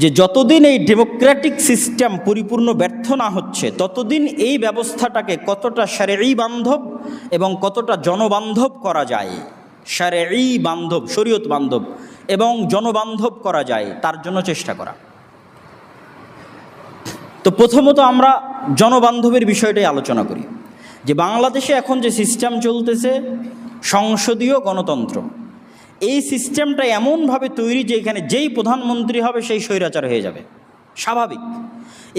[SPEAKER 1] যে যতদিন এই ডেমোক্রেটিক সিস্টেম পরিপূর্ণ ব্যর্থ না হচ্ছে ততদিন এই ব্যবস্থাটাকে কতটা শারঈ বান্ধব এবং কতটা জনবান্ধব করা যায়, শারঈ বান্ধব, শরীয়ত বান্ধব এবং জনবান্ধব করা যায় তার জন্য চেষ্টা করা। তো প্রথমত আমরা জনবান্ধবের বিষয়টাই আলোচনা করি, যে বাংলাদেশে এখন যে সিস্টেম চলতেছে সংসদীয় গণতন্ত্র, এই সিস্টেমটা এমনভাবে তৈরি যে এখানে যেই প্রধানমন্ত্রী হবে সেই স্বৈরাচার হয়ে যাবে, স্বাভাবিক।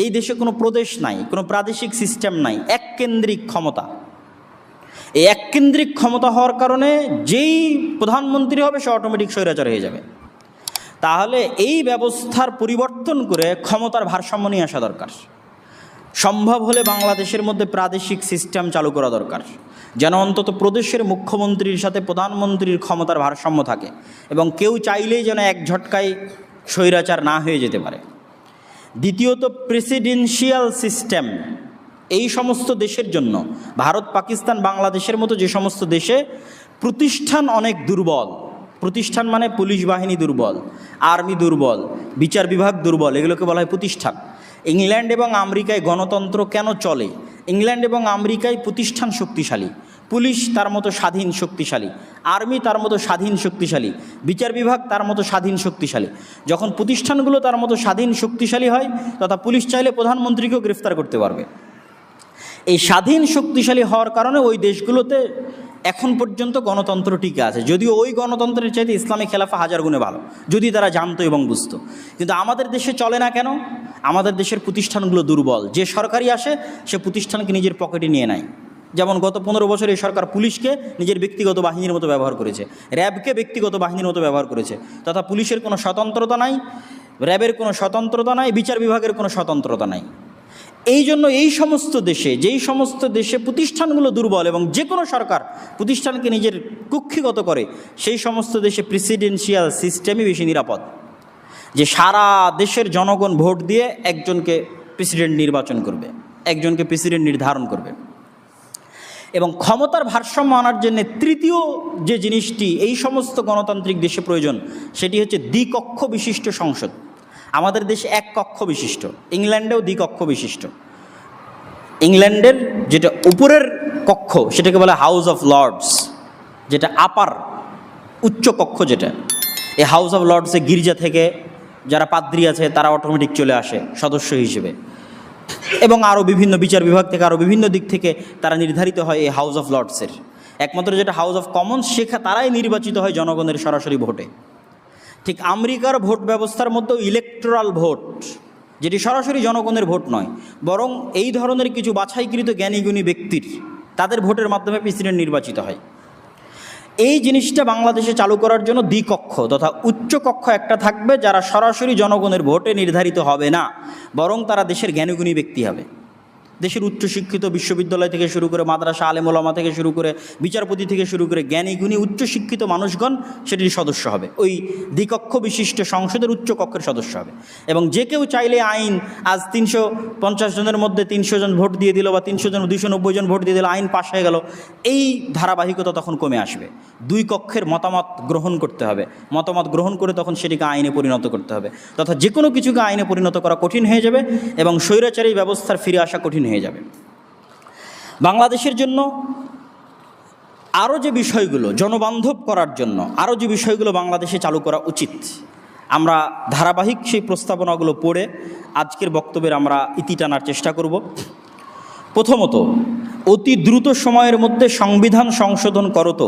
[SPEAKER 1] এই দেশে কোনো প্রদেশ নাই, কোনো প্রাদেশিক সিস্টেম নাই, এককেন্দ্রিক ক্ষমতা। এই এককেন্দ্রিক ক্ষমতা হওয়ার কারণে যেই প্রধানমন্ত্রী হবে সে অটোমেটিক স্বৈরাচার হয়ে যাবে। তাহলে এই ব্যবস্থার পরিবর্তন করে ক্ষমতার ভারসাম্য নিয়ে আসা দরকার। সম্ভব হলে বাংলাদেশের মধ্যে প্রাদেশিক সিস্টেম চালু করা দরকার, যেন অন্তত প্রদেশের মুখ্যমন্ত্রীর সাথে প্রধানমন্ত্রীর ক্ষমতার ভারসাম্য থাকে এবং কেউ চাইলেই যেন এক ঝটকায় স্বৈরাচার না হয়ে যেতে পারে। দ্বিতীয়ত প্রেসিডেন্সিয়াল সিস্টেম এই সমস্ত দেশের জন্য, ভারত, পাকিস্তান, বাংলাদেশের মতো যে সমস্ত দেশে প্রতিষ্ঠান অনেক দুর্বল, প্রতিষ্ঠান মানে পুলিশ বাহিনী দুর্বল, আর্মি দুর্বল, বিচার বিভাগ দুর্বল, এগুলোকে বলা হয় প্রতিষ্ঠান। ইংল্যান্ড এবং আমেরিকায় গণতন্ত্র কেন চলে? ইংল্যান্ড এবং আমেরিকায় প্রতিষ্ঠান শক্তিশালী, পুলিশ তার মতো স্বাধীন শক্তিশালী, আর্মি তার মতো স্বাধীন শক্তিশালী, বিচার বিভাগ তার মতো স্বাধীন শক্তিশালী। যখন প্রতিষ্ঠানগুলো তার মতো স্বাধীন শক্তিশালী হয় তথা পুলিশ চাইলে প্রধানমন্ত্রীকেও গ্রেফতার করতে পারবে। এই স্বাধীন শক্তিশালী হওয়ার কারণে ওই দেশগুলোতে এখন পর্যন্ত গণতন্ত্র টিকে আছে, যদিও ওই গণতন্ত্রের চাইতে ইসলামী খেলাফা হাজার গুণে ভালো, যদি তারা জানতো এবং বুঝতো। কিন্তু আমাদের দেশে চলে না কেন? আমাদের দেশের প্রতিষ্ঠানগুলো দুর্বল। যে সরকারি আসে সে প্রতিষ্ঠানকে নিজের পকেটে নিয়ে নেয়। যেমন গত 15 বছর এই সরকার পুলিশকে নিজের ব্যক্তিগত বাহিনীর মতো ব্যবহার করেছে, র্যাবকে ব্যক্তিগত বাহিনীর মতো ব্যবহার করেছে, তথা পুলিশের কোনো স্বতন্ত্রতা নাই, র্যাবের কোনো স্বতন্ত্রতা নাই, বিচার বিভাগের কোনো স্বতন্ত্রতা নাই। এই জন্য এই সমস্ত দেশে, যেই সমস্ত দেশে প্রতিষ্ঠানগুলো দুর্বল এবং যে কোনো সরকার প্রতিষ্ঠানকে নিজের কুক্ষিগত করে, সেই সমস্ত দেশে প্রেসিডেন্সিয়াল সিস্টেমই বেশি নিরাপদ, যে সারা দেশের জনগণ ভোট দিয়ে একজনকে প্রেসিডেন্ট নির্বাচন করবে, একজনকে প্রেসিডেন্ট নির্ধারণ করবে। এবং ক্ষমতার ভারসাম্য আনার জন্য তৃতীয় যে জিনিসটি এই সমস্ত গণতান্ত্রিক দেশে প্রয়োজন, সেটি হচ্ছে দ্বিকক্ষ বিশিষ্ট সংসদ। আমাদের দেশে এক কক্ষ বিশিষ্ট, ইংল্যান্ডেও দ্বিকক্ষ বিশিষ্ট। ইংল্যান্ডের যেটা উপরের কক্ষ সেটাকে বলে হাউস অফ লর্ডস, যেটা আপার উচ্চ কক্ষ যেটা, এই হাউস অফ লর্ডসে গির্জা থেকে যারা পাদ্রী আছে তারা অটোমেটিক চলে আসে সদস্য হিসেবে, এবং আরও বিভিন্ন বিচার বিভাগ থেকে আরও বিভিন্ন দিক থেকে তারা নির্ধারিত হয় এই হাউস অফ লর্ডসের। একমাত্র যেটা হাউস অফ কমন্স, তারাই নির্বাচিত হয় জনগণের সরাসরি ভোটে। ঠিক আমেরিকার ভোট ব্যবস্থার মধ্যেও ইলেকটোরাল ভোট, যেটি সরাসরি জনগণের ভোট নয়, বরং এই ধরনের কিছু বাছাইকৃত জ্ঞানীগুণী ব্যক্তির, তাদের ভোটের মাধ্যমে প্রেসিডেন্ট নির্বাচিত হয়। এই জিনিসটা বাংলাদেশে চালু করার জন্য দ্বিকক্ষ তথা উচ্চ কক্ষ একটা থাকবে, যারা সরাসরি জনগণের ভোটে নির্ধারিত হবে না, বরং তারা দেশের জ্ঞানীগুণী ব্যক্তি হবে। দেশের উচ্চশিক্ষিত বিশ্ববিদ্যালয় থেকে শুরু করে মাদ্রাসা আলেম ওলামা থেকে শুরু করে বিচারপতি থেকে শুরু করে জ্ঞানীগুণী উচ্চশিক্ষিত মানুষগণ সেটির সদস্য হবে, ওই দ্বিকক্ষ বিশিষ্ট সংসদের উচ্চ কক্ষের সদস্য হবে। এবং যে কেউ চাইলে আইন, আজ 350 জনের মধ্যে 300 জন ভোট দিয়ে দিল বা 300 জন 290 জন ভোট দিয়ে দিল, আইন পাশ হয়ে গেল, এই ধারাবাহিকতা তখন কমে আসবে। দুই কক্ষের মতামত গ্রহণ করতে হবে, মতামত গ্রহণ করে তখন সেটিকে আইনে পরিণত করতে হবে, তথা যে কোনো কিছুকে আইনে পরিণত করা কঠিন হয়ে যাবে এবং স্বৈরাচারী ব্যবস্থার ফিরে আসা কঠিন হয়ে যাবে। বাংলাদেশের জন্য আরও যে বিষয়গুলো জনবান্ধব করার জন্য আরও যে বিষয়গুলো বাংলাদেশে চালু করা উচিত, আমরা ধারাবাহিক সেই প্রস্তাবনাগুলো পড়ে আজকের বক্তব্যের আমরা ইতি টানার চেষ্টা করব। প্রথমত, অতি দ্রুত সময়ের মধ্যে সংবিধান সংশোধন করত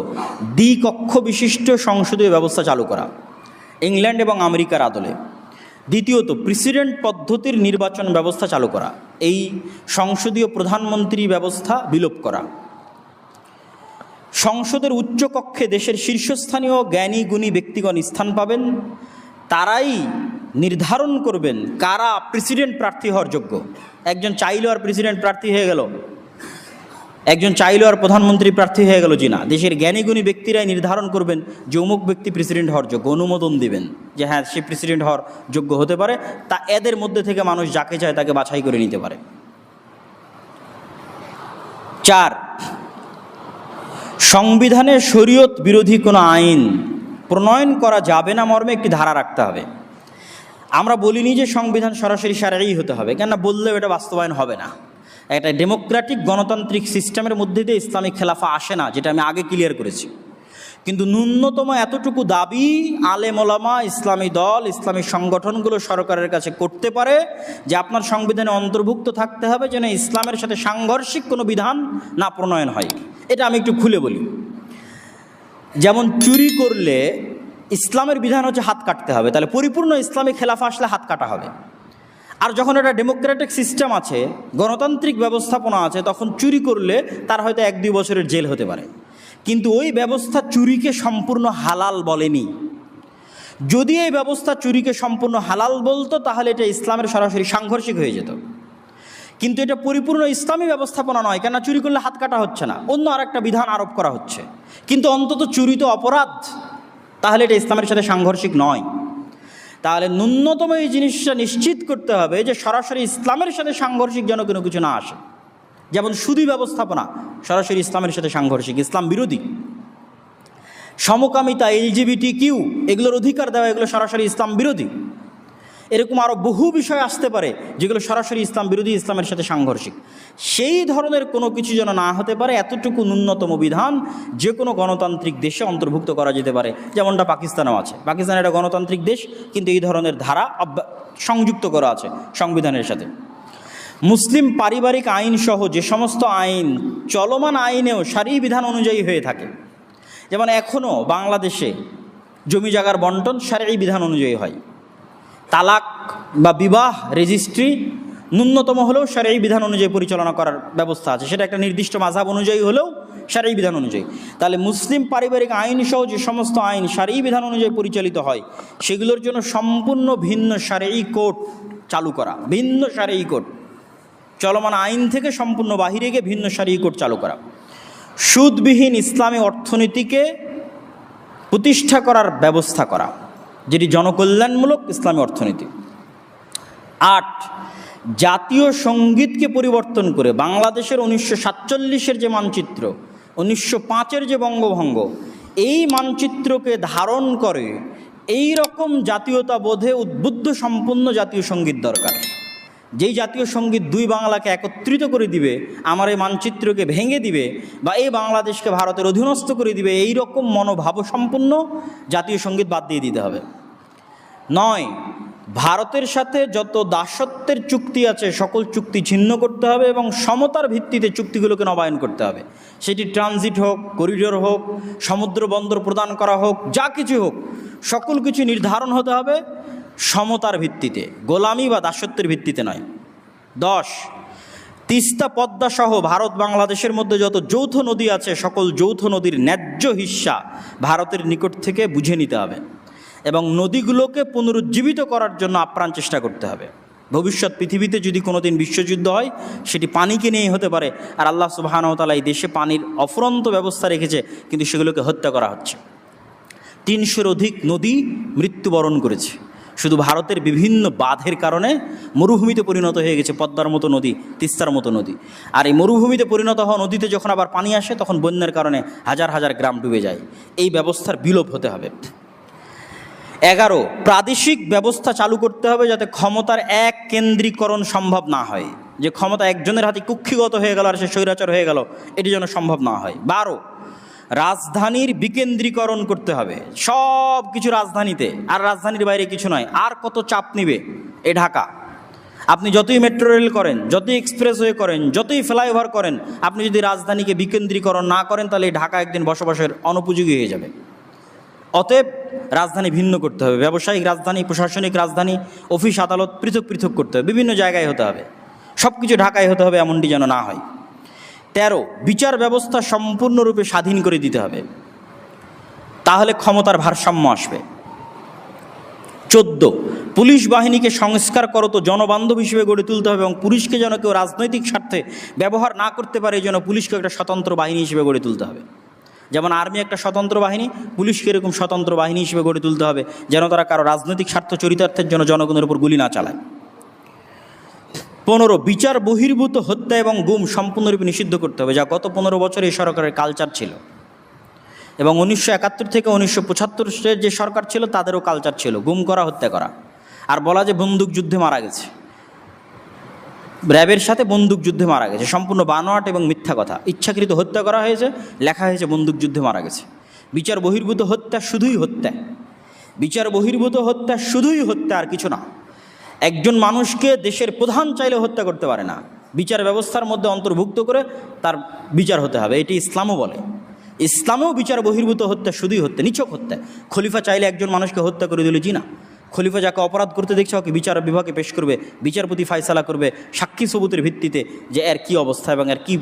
[SPEAKER 1] দ্বিকক্ষ বিশিষ্ট সংসদীয় ব্যবস্থা চালু করা, ইংল্যান্ড এবং আমেরিকার আদলে। দ্বিতীয়ত, প্রেসিডেন্ট পদ্ধতির নির্বাচন ব্যবস্থা চালু করা, এই সংসদীয় প্রধানমন্ত্রী ব্যবস্থা বিলোপ করা। সংসদের উচ্চকক্ষে দেশের শীর্ষস্থানীয় জ্ঞানী গুণী ব্যক্তিগণ স্থান পাবেন, তারাই নির্ধারণ করবেন কারা প্রেসিডেন্ট প্রার্থী হওয়ার যোগ্য। একজন চাইলেও আর প্রেসিডেন্ট প্রার্থী হয়ে গেল, একজন চাইলেও আর প্রধানমন্ত্রী প্রার্থী হয়ে গেল জি না, দেশের জ্ঞানীগুণী ব্যক্তিরাই নির্ধারণ করবেন যে অমুক ব্যক্তি প্রেসিডেন্ট হওয়ার যোগ্য, অনুমোদন দিবেন যে হ্যাঁ সে প্রেসিডেন্ট হওয়ার যোগ্য হতে পারে, তা এদের মধ্যে থেকে মানুষ যাকে চায় তাকে বাছাই করে নিতে পারে। 4, সংবিধানে শরীয়ত বিরোধী কোনো আইন প্রণয়ন করা যাবে না মর্মে একটি ধারা রাখতে হবে। আমরা বলিনি যে সংবিধান সরাসরি শারঈ হতে হবে, কেননা বললেও এটা বাস্তবায়ন হবে না। একটা ডেমোক্রেটিক গণতান্ত্রিক সিস্টেমের মধ্যে দিয়ে ইসলামিক খেলাফা আসে না, যেটা আমি আগে ক্লিয়ার করেছি। কিন্তু ন্যূনতম এতটুকু দাবি আলেম ওলামা, ইসলামী দল, ইসলামী সংগঠনগুলো সরকারের কাছে করতে পারে যে আপনার সংবিধানে অন্তর্ভুক্ত থাকতে হবে যেন ইসলামের সাথে সাংঘর্ষিক কোনো বিধান না প্রণয়ন হয়। এটা আমি একটু খুলে বলি। যেমন চুরি করলে ইসলামের বিধান হচ্ছে হাত কাটতে হবে, তাহলে পরিপূর্ণ ইসলামী খেলাফা আসলে হাত কাটা হবে। আর যখন একটা ডেমোক্রেটিক সিস্টেম আছে, গণতান্ত্রিক ব্যবস্থাপনা আছে, তখন চুরি করলে তার হয়তো 1-2 বছরের জেল হতে পারে। কিন্তু ওই ব্যবস্থা চুরিকে সম্পূর্ণ হালাল বলেনি। যদি এই ব্যবস্থা চুরিকে সম্পূর্ণ হালাল বলতো তাহলে এটা ইসলামের সরাসরি সাংঘর্ষিক হয়ে যেত। কিন্তু এটা পরিপূর্ণ ইসলামী ব্যবস্থাপনা নয়, কেন চুরি করলে হাত কাটা হচ্ছে না, অন্য আরেকটা বিধান আরোপ করা হচ্ছে। কিন্তু অন্তত চুরি তো অপরাধ, তাহলে এটা ইসলামের সাথে সাংঘর্ষিক নয়। তাহলে ন্যূনতম এই জিনিসটা নিশ্চিত করতে হবে যে সরাসরি ইসলামের সাথে সাংঘর্ষিক যেন কোনো কিছু না আসে। যেমন সুদী ব্যবস্থাপনা সরাসরি ইসলামের সাথে সাংঘর্ষিক, ইসলাম বিরোধী। সমকামিতা, LGBTQ এগুলোর অধিকার দেওয়া, এগুলো সরাসরি ইসলাম বিরোধী। এরকম আরও বহু বিষয় আসতে পারে যেগুলো সরাসরি ইসলাম বিরোধী, ইসলামের সাথে সাংঘর্ষিক। সেই ধরনের কোনো কিছু যেন না হতে পারে, এতটুকু ন্যূনতম বিধান যে কোনো গণতান্ত্রিক দেশে অন্তর্ভুক্ত করা যেতে পারে, যেমনটা পাকিস্তানেও আছে। পাকিস্তান একটা গণতান্ত্রিক দেশ, কিন্তু এই ধরনের ধারা সংযুক্ত করা আছে সংবিধানের সাথে। মুসলিম পারিবারিক আইন সহ যে সমস্ত আইন চলমান আইনেও শারঈ বিধান অনুযায়ী হয়ে থাকে, যেমন এখনও বাংলাদেশে জমি জায়গার বন্টন শারঈ বিধান অনুযায়ী হয়, তালাক বা বিবাহ রেজিস্ট্রি ন্যূনতম হলেও শারঈ বিধান অনুযায়ী পরিচালনা করার ব্যবস্থা আছে, সেটা একটা নির্দিষ্ট মাযহাব অনুযায়ী হলেও শারঈ বিধান অনুযায়ী। তাহলে মুসলিম পারিবারিক আইন সহ যে সমস্ত আইন শারঈ বিধান অনুযায়ী পরিচালিত হয়, সেগুলোর জন্য সম্পূর্ণ ভিন্ন শারঈ কোড চালু করা, ভিন্ন শারঈ কোড, চলমান আইন থেকে সম্পূর্ণ বাহিরে গিয়ে ভিন্ন শারঈ কোড চালু করা। সুদবিহীন ইসলামী অর্থনীতিকে প্রতিষ্ঠা করার ব্যবস্থা করা, যেটি জনকল্যাণমূলক ইসলামী অর্থনীতি। 8, জাতীয় সঙ্গীতকে পরিবর্তন করে বাংলাদেশের 1947-এর যে মানচিত্র, 1905-এর যে বঙ্গভঙ্গ, এই মানচিত্রকে ধারণ করে এই রকম জাতীয়তাবোধে উদ্বুদ্ধ সম্পূর্ণ জাতীয় সঙ্গীত দরকার, যেই জাতীয় সঙ্গীত দুই বাংলাকে একত্রিত করে দিবে, আমার এই মানচিত্রকে ভেঙে দিবে বা এই বাংলাদেশকে ভারতের অধীনস্থ করে দিবে, এই রকম মনোভাব সম্পন্ন জাতীয় সঙ্গীত বাদ দিয়ে দিতে হবে। 9, ভারতের সাথে যত দাসত্বের চুক্তি আছে সকল চুক্তি ছিন্ন করতে হবে এবং সমতার ভিত্তিতে চুক্তিগুলোকে নবায়ন করতে হবে। সেটি ট্রানজিট হোক, করিডোর হোক, সমুদ্র বন্দর প্রদান করা হোক, যা কিছু হোক, সকল কিছু নির্ধারণ হতে হবে সমতার ভিত্তিতে, গোলামি বা দাসত্বের ভিত্তিতে নয়। 10, তিস্তা পদ্মা সহ ভারত বাংলাদেশের মধ্যে যত যৌথ নদী আছে সকল যৌথ নদীর ন্যায্য হিস্সা ভারতের নিকট থেকে বুঝে নিতে হবে এবং নদীগুলোকে পুনরুজ্জীবিত করার জন্য আপ্রাণ চেষ্টা করতে হবে। ভবিষ্যৎ পৃথিবীতে যদি কোনো দিন বিশ্বযুদ্ধ হয় সেটি পানিকে নিয়েই হতে পারে, আর আল্লাহ সুবহানাহু ওয়া তাআলা এই দেশে পানির অফুরন্ত ব্যবস্থা রেখেছে, কিন্তু সেগুলোকে হত্যা করা হচ্ছে। 300-এর অধিক নদী মৃত্যুবরণ করেছে শুধু ভারতের বিভিন্ন বাঁধের কারণে। মরুভূমিতে পরিণত হয়ে গেছে পদ্মার মতো নদী, তিস্তার মতো নদী। আর এই মরুভূমিতে পরিণত হওয়া নদীতে যখন আবার পানি আসে তখন বন্যার কারণে হাজার হাজার গ্রাম ডুবে যায়। এই ব্যবস্থার বিলোপ হতে হবে। 11, প্রাদেশিক ব্যবস্থা চালু করতে হবে যাতে ক্ষমতার এক কেন্দ্রীকরণ সম্ভব না হয়, যে ক্ষমতা একজনের হাতে কুক্ষিগত হয়ে গেল আর সে স্বৈরাচার হয়ে গেল, এটি যেন সম্ভব না হয়। 12, রাজধানীর বিকেন্দ্রীকরণ করতে হবে, সব কিছু রাজধানীতে, আর রাজধানীর বাইরে কিছু নয়। আর কত চাপ নিবে এ ঢাকা? আপনি যতই মেট্রো রেল করেন, যতই এক্সপ্রেসওয়ে করেন, যতই ফ্লাইওভার করেন, আপনি যদি রাজধানীকে বিকেন্দ্রীকরণ না করেন তাহলে এই ঢাকা একদিন বসবাসের অনুপযোগী হয়ে যাবে। অতএব রাজধানী ভিন্ন করতে হবে, ব্যবসায়িক রাজধানী, প্রশাসনিক রাজধানী, অফিস আদালত পৃথক পৃথক করতে হবে, বিভিন্ন জায়গায় হতে হবে, সব কিছু ঢাকায় হতে হবে, এমনটি যেন না হয়। 13, বিচার ব্যবস্থা সম্পূর্ণরূপে স্বাধীন করে দিতে হবে, তাহলে ক্ষমতার ভারসাম্য আসবে। 14, পুলিশ বাহিনীকে সংস্কার করত জনবান্ধব হিসেবে গড়ে তুলতে হবে এবং পুলিশকে যেন কেউ রাজনৈতিক স্বার্থে ব্যবহার না করতে পারে, এই জন্য পুলিশকে একটা স্বতন্ত্র বাহিনী হিসেবে গড়ে তুলতে হবে। যেমন আর্মি একটা স্বতন্ত্র বাহিনী, পুলিশকে এরকম স্বতন্ত্র বাহিনী হিসেবে গড়ে তুলতে হবে, যেন তারা কারো রাজনৈতিক স্বার্থ চরিতার্থের জন্য জনগণের উপর গুলি না চালায়। 15, বিচার বহির্ভূত হত্যা এবং গুম সম্পূর্ণরূপে নিষিদ্ধ করতে হবে, যা গত 15 বছরে এই সরকারের কালচার ছিল এবং 1971 থেকে 1975 যে সরকার ছিল তাদেরও কালচার ছিল গুম করা, হত্যা করা, আর বলা যে বন্দুক যুদ্ধে মারা গেছে, র্যাবের সাথে বন্দুক যুদ্ধে মারা গেছে, সম্পূর্ণ বানোয়াট এবং মিথ্যা কথা। ইচ্ছাকৃত হত্যা করা হয়েছে, লেখা হয়েছে বন্দুক যুদ্ধে মারা গেছে। বিচার বহির্ভূত হত্যা শুধুই হত্যা, বিচার বহির্ভূত হত্যা শুধুই হত্যা, আর কিছু না। একজন মানুষকে দেশের প্রধান চাইলে হত্যা করতে পারে না, বিচার ব্যবস্থার মধ্যে অন্তর্ভুক্ত করে তার বিচার হতে হবে, এটি ইসলামও বলে। ইসলামেও বিচার বহির্ভূত হত্যা শুধুই হত্যা, নিছক হত্যা। খলিফা চাইলে একজন মানুষকে হত্যা করে দিলে জি না, খলিফা যাকে অপরাধ করতে দেখছে ওকে বিচার বিভাগে পেশ করবে, বিচারপতি ফায়সালা করবে সাক্ষী সবুতের ভিত্তিতে যে এর কী অবস্থা এবং এর কী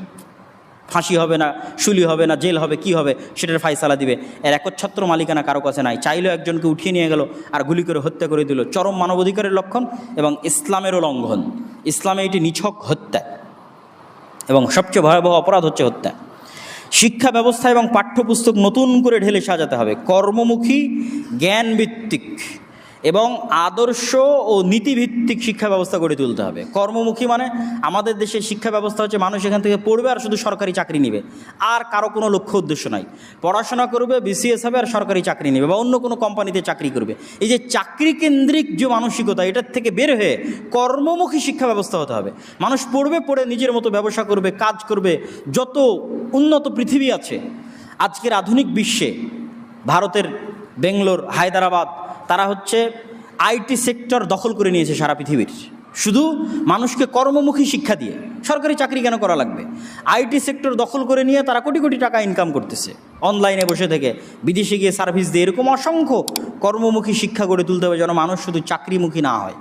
[SPEAKER 1] ফাঁসি হবে না শুলি হবে না জেল হবে কি হবে সেটার ফায়সালা দিবে। এর একচ্ছত্র মালিকানা কারো কাছে নাই, চাইলেও একজনকে উঠিয়ে নিয়ে গেল আর গুলি করে হত্যা করে দিল, চরম মানবাধিকারের লক্ষণ এবং ইসলামেরও লঙ্ঘন। ইসলামে এটি নিছক হত্যা এবং সবচেয়ে ভয়াবহ অপরাধ হচ্ছে হত্যা। শিক্ষা ব্যবস্থা এবং পাঠ্যপুস্তক নতুন করে ঢেলে সাজাতে হবে, কর্মমুখী, জ্ঞানভিত্তিক এবং আদর্শ ও নীতিভিত্তিক শিক্ষা ব্যবস্থা গড়ে তুলতে হবে। কর্মমুখী মানে আমাদের দেশের শিক্ষা ব্যবস্থা হচ্ছে মানুষ এখান থেকে পড়বে আর শুধু সরকারি চাকরি নেবে, আর কারো কোনো লক্ষ্য উদ্দেশ্য নাই, পড়াশোনা করবে, বিসিএস হবে আর সরকারি চাকরি নেবে বা অন্য কোনো কোম্পানিতে চাকরি করবে। এই যে চাকরি কেন্দ্রিক যে মানসিকতা, এটার থেকে বের হয়ে কর্মমুখী শিক্ষা ব্যবস্থা হতে হবে। মানুষ পড়বে, পড়ে নিজের মতো ব্যবসা করবে, কাজ করবে। যত উন্নত পৃথিবী আছে আজকের আধুনিক বিশ্বে, ভারতের বেঙ্গলোর, হায়দ্রাবাদ, তারা হচ্ছে আইটি সেক্টর দখল করে নিয়েছে সারা পৃথিবীর, শুধু মানুষকে কর্মমুখী শিক্ষা দিয়ে। সরকারি চাকরি কেন করা লাগবে? আইটি সেক্টর দখল করে নিয়ে তারা কোটি কোটি টাকা ইনকাম করতেছে অনলাইনে বসে থেকে, বিদেশে গিয়ে সার্ভিস দিয়ে। এরকম অসংখ্য কর্মমুখী শিক্ষা গড়ে তুলতে হবে যেন মানুষ শুধু চাকরিমুখী না হয়,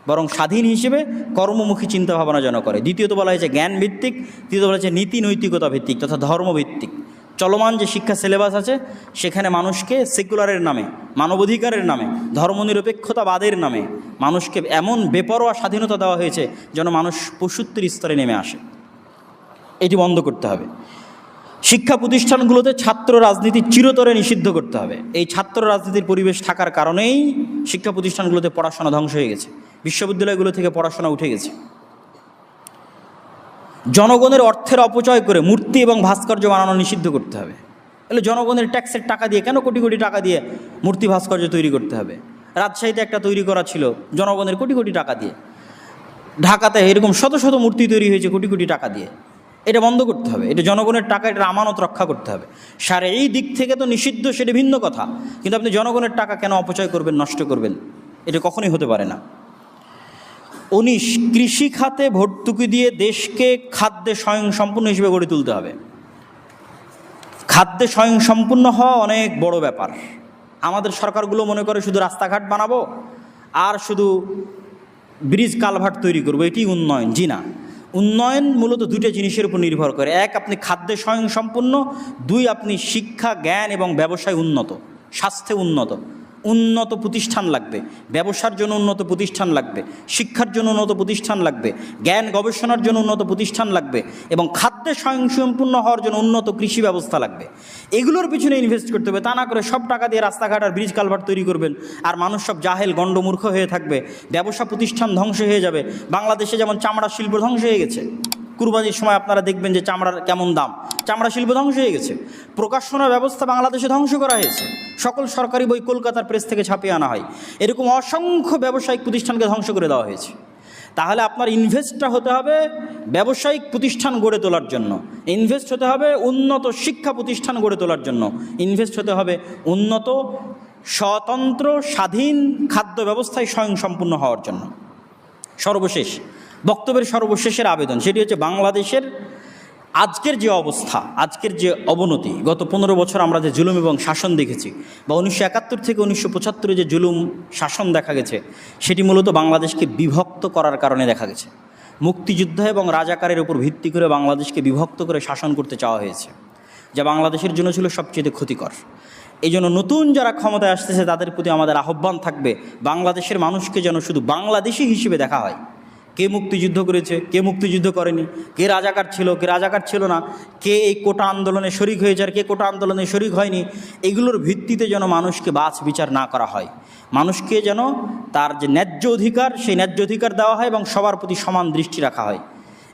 [SPEAKER 1] বরং স্বাধীন হিসেবে কর্মমুখী চিন্তাভাবনা যেন করে। দ্বিতীয়ত বলা হয়েছে জ্ঞানভিত্তিক, তৃতীয়ত বলা হয়েছে নীতি নৈতিকতা ভিত্তিক তথা ধর্মভিত্তিক। চলমান যে শিক্ষা সিলেবাস আছে সেখানে মানুষকে সেকুলারের নামে, মানবাধিকারের নামে, ধর্মনিরপেক্ষতাবাদের নামে মানুষকে এমন বেপরোয়া স্বাধীনতা দেওয়া হয়েছে যেন মানুষ পশুত্বের স্তরে নেমে আসে। এটি বন্ধ করতে হবে। শিক্ষা প্রতিষ্ঠানগুলোতে ছাত্র রাজনীতি চিরতরে নিষিদ্ধ করতে হবে। এই ছাত্র রাজনীতির পরিবেশ থাকার কারণেই শিক্ষা প্রতিষ্ঠানগুলোতে পড়াশোনা ধ্বংস হয়ে গেছে, বিশ্ববিদ্যালয়গুলো থেকে পড়াশোনা উঠে গেছে। জনগণের অর্থের অপচয় করে মূর্তি এবং ভাস্কর্য বানানো নিষিদ্ধ করতে হবে। তাহলে জনগণের ট্যাক্সের টাকা দিয়ে কেন কোটি কোটি টাকা দিয়ে মূর্তি ভাস্কর্য তৈরি করতে হবে? রাজশাহীতে একটা তৈরি করা ছিল জনগণের কোটি কোটি টাকা দিয়ে, ঢাকাতে এরকম শত শত মূর্তি তৈরি হয়েছে কোটি কোটি টাকা দিয়ে। এটা বন্ধ করতে হবে, এটা জনগণের টাকা, এটা আমানত রক্ষা করতে হবে। এই দিক থেকে তো নিষিদ্ধ, সেটা ভিন্ন কথা, কিন্তু আপনি জনগণের টাকা কেন অপচয় করবেন, নষ্ট করবেন? এটা কখনোই হতে পারে না। 19 কৃষি খাতে ভর্তুকি দিয়ে দেশকে খাদ্যে স্বয়ংসম্পূর্ণ হিসেবে গড়ে তুলতে হবে। খাদ্যে স্বয়ংসম্পূর্ণ হওয়া অনেক বড় ব্যাপার। আমাদের সরকারগুলো মনে করে শুধু রাস্তাঘাট বানাবো আর শুধু ব্রিজ কালভার্ট তৈরি করবো, এটি উন্নয়ন। জি না, উন্নয়ন মূলত দুটো জিনিসের উপর নির্ভর করে। এক, আপনি খাদ্যে স্বয়ংসম্পূর্ণ। দুই, আপনি শিক্ষা, জ্ঞান এবং ব্যবসায় উন্নত, স্বাস্থ্যে উন্নত। উন্নত প্রতিষ্ঠান লাগবে, ব্যবসার জন্য উন্নত প্রতিষ্ঠান লাগবে, শিক্ষার জন্য উন্নত প্রতিষ্ঠান লাগবে, জ্ঞান গবেষণার জন্য উন্নত প্রতিষ্ঠান লাগবে এবং খাদ্যে স্বয়ংসম্পূর্ণ হওয়ার জন্য উন্নত কৃষি ব্যবস্থা লাগবে। এগুলোর পিছনে ইনভেস্ট করতে হবে। তা না করে সব টাকা দিয়ে রাস্তাঘাট আর ব্রিজ কালভার্ট তৈরি করবেন আর মানুষ সব জাহেল গণ্ডমূর্খ হয়ে থাকবে, ব্যবসা প্রতিষ্ঠান ধ্বংস হয়ে যাবে। বাংলাদেশে যেমন চামড়া শিল্প ধ্বংস হয়ে গেছে, কুরবানির সময় আপনারা দেখবেন যে চামড়ার কেমন দাম, চামড়া শিল্প ধ্বংস হয়ে গেছে। প্রকাশনা ব্যবস্থা বাংলাদেশে ধ্বংস করা হয়েছে, সকল সরকারি বই কলকাতার প্রেস থেকে ছাপিয়ে আনা হয়। এরকম অসংখ্য ব্যবসায়িক প্রতিষ্ঠানকে ধ্বংস করে দেওয়া হয়েছে। তাহলে আপনার ইনভেস্টটা হতে হবে ব্যবসায়িক প্রতিষ্ঠান গড়ে তোলার জন্য, ইনভেস্ট হতে হবে উন্নত শিক্ষা প্রতিষ্ঠান গড়ে তোলার জন্য, ইনভেস্ট হতে হবে উন্নত স্বতন্ত্র স্বাধীন খাদ্য ব্যবস্থায় স্বয়ংসম্পূর্ণ হওয়ার জন্য। সর্বশেষ বক্তব্যের সর্বশেষের আবেদন, সেটি হচ্ছে বাংলাদেশের আজকের যে অবস্থা, আজকের যে অবনতি, গত 15 বছর আমরা যে জুলুম এবং শাসন দেখেছি, বা 1971 থেকে 1975 যে জুলুম শাসন দেখা গেছে, সেটি মূলত বাংলাদেশকে বিভক্ত করার কারণে দেখা গেছে। মুক্তিযুদ্ধ এবং রাজাকারের উপর ভিত্তি করে বাংলাদেশকে বিভক্ত করে শাসন করতে চাওয়া হয়েছে, যা বাংলাদেশের জন্য ছিল সবচেয়ে ক্ষতিকর। এই জন্য নতুন যারা ক্ষমতায় আসতেছে তাদের প্রতি আমাদের আহ্বান থাকবে, বাংলাদেশের মানুষকে যেন শুধু বাংলাদেশি হিসেবে দেখা হয়। কে মুক্তিযুদ্ধ করেছে, কে মুক্তিযুদ্ধ করেনি, কে রাজাকার ছিল, কে রাজাকার ছিল না, কে এই কোটা আন্দোলনে শরিক হয়েছে আর কে কোটা আন্দোলনে শরিক হয়নি, এগুলোর ভিত্তিতে যেন মানুষকে বাছ বিচার না করা হয়। মানুষকে যেন তার যে ন্যায্য অধিকার, সেই ন্যায্য অধিকার দেওয়া হয় এবং সবার প্রতি সমান দৃষ্টি রাখা হয়।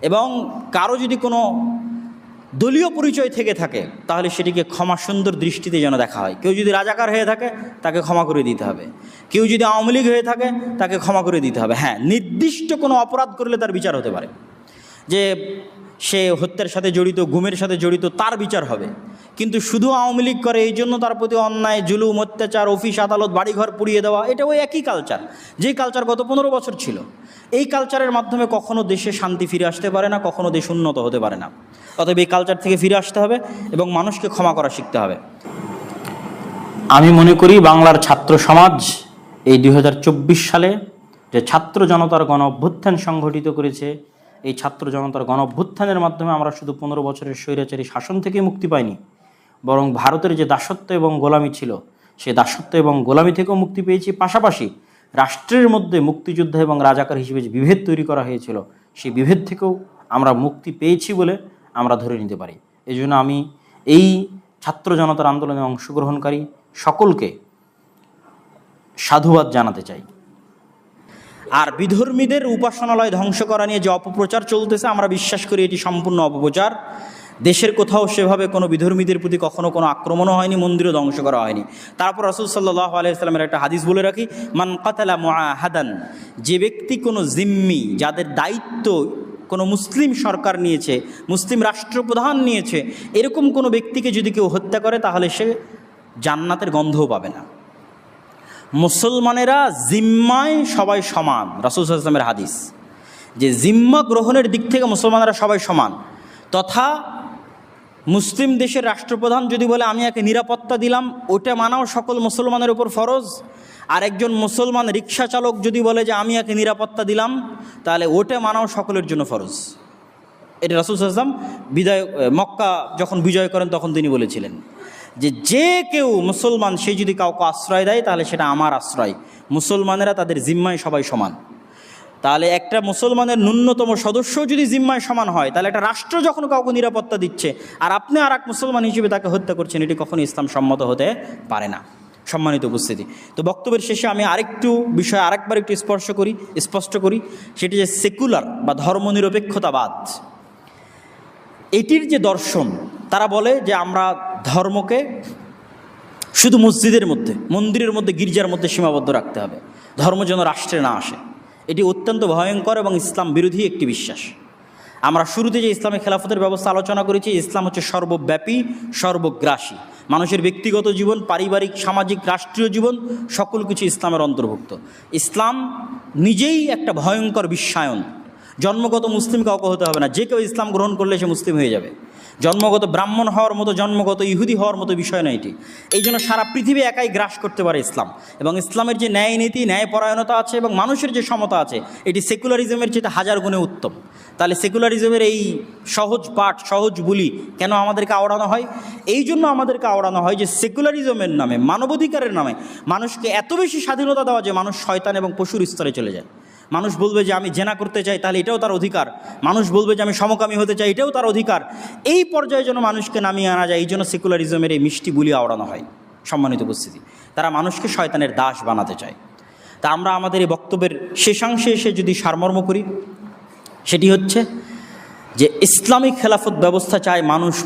[SPEAKER 1] এবং কারো যদি কোনো দলীয় পরিচয় থেকে থাকে তাহলে সেটিকে ক্ষমা সুন্দর দৃষ্টিতে যেন দেখা হয়। কেউ যদি রাজাকার হয়ে থাকে তাকে ক্ষমা করে দিতে হবে, কেউ যদি আওয়ামী লীগ হয়ে থাকে তাকে ক্ষমা করে দিতে হবে। হ্যাঁ, নির্দিষ্ট কোনো অপরাধ করলে তার বিচার হতে পারে, যে সে হত্যার সাথে জড়িত, গুমের সাথে জড়িত, তার বিচার হবে। কিন্তু শুধু আওয়ামী লীগ করে এই জন্য তার প্রতি অন্যায়, জুলুম, অত্যাচার, অফিস আদালত, বাড়িঘর পুড়িয়ে দেওয়া, এটা ওই একই কালচার, যেই কালচার গত 15 বছর ছিল। এই কালচারের মাধ্যমে কখনো দেশে শান্তি ফিরে আসতে পারে না, কখনো দেশ উন্নত হতে পারে না। অতএব এই কালচার থেকে ফিরে আসতে হবে এবং মানুষকে ক্ষমা করা শিখতে হবে। আমি মনে করি বাংলার ছাত্র সমাজ এই 2024 সালে যে ছাত্র জনতার গণ অভ্যুত্থান সংগঠিত করেছে, এই ছাত্র জনতার গণ অভ্যুত্থানের মাধ্যমে আমরা শুধু 15 বছরের স্বৈরাচারী শাসন থেকে মুক্তি পাইনি, বরং ভারতের যে দাসত্ব এবং গোলামি ছিল, সেই দাসত্ব এবং গোলামি থেকেও মুক্তি পেয়েছি। পাশাপাশি রাষ্ট্রের মধ্যে মুক্তিযোদ্ধা এবং রাজাকার হিসেবে যে বিভেদ তৈরি করা হয়েছিল, সেই বিভেদ থেকেও আমরা মুক্তি পেয়েছি বলে আমরা ধরে নিতে পারি। এই জন্য আমি এই ছাত্র জনতার আন্দোলনে অংশগ্রহণকারী সকলকে সাধুবাদ জানাতে চাই। আর বিধর্মীদের উপাসনালয় ধ্বংস করা নিয়ে যে অপপ্রচার চলতেছে, আমরা বিশ্বাস করি এটি সম্পূর্ণ অপপ্রচার। দেশের কোথাও সেভাবে কোনো বিধর্মীদের প্রতি কখনো কোনো আক্রমণও হয়নি, মন্দিরও ধ্বংস করা হয়নি। তারপর রাসূল সাল্লাল্লাহু আলাইহি ওয়াসাল্লামের একটা হাদিস বলে রাখি, মান কাতালা মুআহাদান, যে ব্যক্তি কোনো জিম্মি, যাদের দায়িত্ব কোনো মুসলিম সরকার নিয়েছে, মুসলিম রাষ্ট্রপ্রধান নিয়েছে, এরকম কোনো ব্যক্তিকে যদি কেউ হত্যা করে তাহলে সে জান্নাতের গন্ধও পাবে না। মুসলমানেরা জিম্মায় সবাই সমান, রাসূল সাল্লাল্লাহু আলাইহি ওয়াসাল্লামের হাদিস, যে জিম্মা গ্রহণের দিক থেকে মুসলমানেরা সবাই সমান। তথা মুসলিম দেশের রাষ্ট্রপ্রধান যদি বলে আমি একে নিরাপত্তা দিলাম, ওটা মানাও সকল মুসলমানের উপর ফরজ। আর একজন মুসলমান রিক্সা চালক যদি বলে যে আমি একে নিরাপত্তা দিলাম, তাহলে ওটা মানাও সকলের জন্য ফরজ। এটা রাসূল সাল্লাল্লাহু আলাইহি ওয়াসাল্লাম মক্কা যখন বিজয় করেন তখন তিনি বলেছিলেন যে যে কেউ মুসলমান সে যদি কাউকে আশ্রয় দেয় তাহলে সেটা আমার আশ্রয়। মুসলমানেরা তাদের জিম্মায় সবাই সমান। তাহলে একটা মুসলমানের ন্যূনতম সদস্য যদি জিম্মায় সমান হয়, তাহলে একটা রাষ্ট্র যখন কাউকে নিরাপত্তা দিচ্ছে আর আপনি আর এক মুসলমান হিসেবে তাকে হত্যা করছেন, এটি কখনো ইসলাম সম্মত হতে পারে না। সম্মানিত উপস্থিতি, তো বক্তব্যের শেষে আমি আরেকটু বিষয় আরেকবার একটু স্পষ্ট করি, সেটি যে সেকুলার বা ধর্মনিরপেক্ষতাবাদ, এটির যে দর্শন, তারা বলে যে আমরা ধর্মকে শুধু মসজিদের মধ্যে, মন্দিরের মধ্যে, গির্জার মধ্যে সীমাবদ্ধ রাখতে হবে, ধর্ম যেন রাষ্ট্রে না আসে। এটি অত্যন্ত ভয়ঙ্কর এবং ইসলাম বিরোধী একটি বিশ্বাস। আমরা শুরুতে যে ইসলামী খেলাফতের ব্যবস্থা আলোচনা করেছি, ইসলাম হচ্ছে সর্বব্যাপী, সর্বগ্রাসী। মানুষের ব্যক্তিগত জীবন, পারিবারিক, সামাজিক, রাষ্ট্রীয় জীবন সকল কিছু ইসলামের অন্তর্ভুক্ত। ইসলাম নিজেই একটা ভয়ঙ্কর বিশ্বায়ন। জন্মগত মুসলিম কাউকে হতে হবে না, যে কেউ ইসলাম গ্রহণ করলে সে মুসলিম হয়ে যাবে। জন্মগত ব্রাহ্মণ হওয়ার মতো, জন্মগত ইহুদি হওয়ার মতো বিষয় না এটি। এই জন্য সারা পৃথিবী একাই গ্রাস করতে পারে ইসলাম। এবং ইসলামের যে ন্যায় নীতি, ন্যায়পরায়ণতা আছে এবং মানুষের যে সমতা আছে, এটি সেকুলারিজমের চেয়ে হাজার গুণে উত্তম। তাহলে সেকুলারিজমের এই সহজ পাঠ, সহজ বুলি কেন আমাদেরকে আওড়ানো হয়? এই জন্য আমাদেরকে আওড়ানো হয় যে সেকুলারিজমের নামে, মানবাধিকারের নামে মানুষকে এত বেশি স্বাধীনতা দেওয়া যে মানুষ শয়তান এবং পশুর স্তরে চলে যায়। মানুষ বলবে যে আমি জেনা করতে চাই, তাহলে এটাও তার অধিকার। মানুষ বলবে যে আমি সমকামী হতে চাই, এটাও তার অধিকার। এই পর্যায়ে যেন মানুষকে নামিয়ে আনা যায়, এই জন্য সেকুলারিজমের এই মিষ্টি বুলি আওড়ানো হয়। সম্মানিত উপস্থিতি, তারা মানুষকে শয়তানের দাস বানাতে চায়। তা আমরা আমাদের এই বক্তব্যের শেষাংশে এসে যদি সারমর্ম করি, সেটি হচ্ছে যে ইসলামিক খেলাফত ব্যবস্থা চায়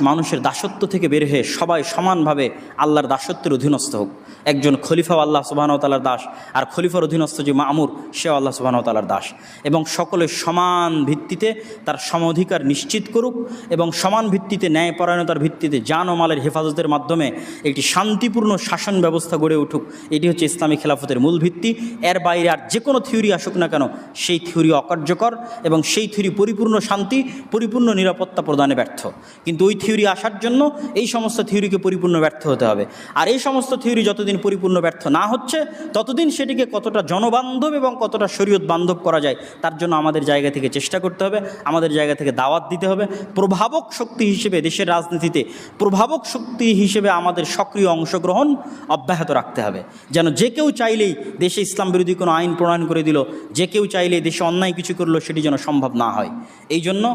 [SPEAKER 1] মানুষের দাসত্ব থেকে বের হয়ে সবাই সমানভাবে আল্লাহর দাসত্বের অধীনস্থ হোক। একজন খলিফাও আল্লাহ সুবহানাহু ওয়া তাআলার দাস, আর খলিফার অধীনস্থ যে মামুর, সেও আল্লাহ সুবহানাহু ওয়া তাআলার দাস। এবং সকলের সমান ভিত্তিতে তার সমাধিকার নিশ্চিত করুক এবং সমান ভিত্তিতে, ন্যায়পরায়ণতার ভিত্তিতে, জান ও মালের হেফাজতের মাধ্যমে একটি শান্তিপূর্ণ শাসন ব্যবস্থা গড়ে উঠুক। এটি হচ্ছে ইসলামী খেলাফতের মূল ভিত্তি। এর বাইরে আর যে কোনো থিওরি আসুক না কেন, সেই থিওরি অকার্যকর এবং সেই থিওরি পরিপূর্ণ শান্তি, পরিপূর্ণ নিরাপত্তা প্রদানে ব্যর্থ। কিন্তু ওই থিওরি আসার জন্য এই সমস্ত থিওরিকে পরিপূর্ণ ব্যর্থ হতে হবে। আর এই সমস্ত থিওরি যতদিন পরিপূর্ণ ব্যর্থ না হচ্ছে, ততদিন সেটিকে কতটা জনবান্ধব এবং কতটা শরীয়ত বান্ধব করা যায়, তার জন্য আমাদের জায়গা থেকে চেষ্টা করতে হবে, আমাদের জায়গা থেকে দাওয়াত দিতে হবে। প্রভাবক শক্তি হিসেবে দেশের রাজনীতিতে, প্রভাবক শক্তি হিসেবে আমাদের সক্রিয় অংশগ্রহণ অব্যাহত রাখতে হবে। যেন যে কেউ চাইলেই দেশে ইসলাম বিরোধী কোনো আইন প্রণয়ন করে দিল, যে কেউ চাইলেই দেশে অন্যায় কিছু করলো, সেটি যেন সম্ভব না হয়। এই জন্য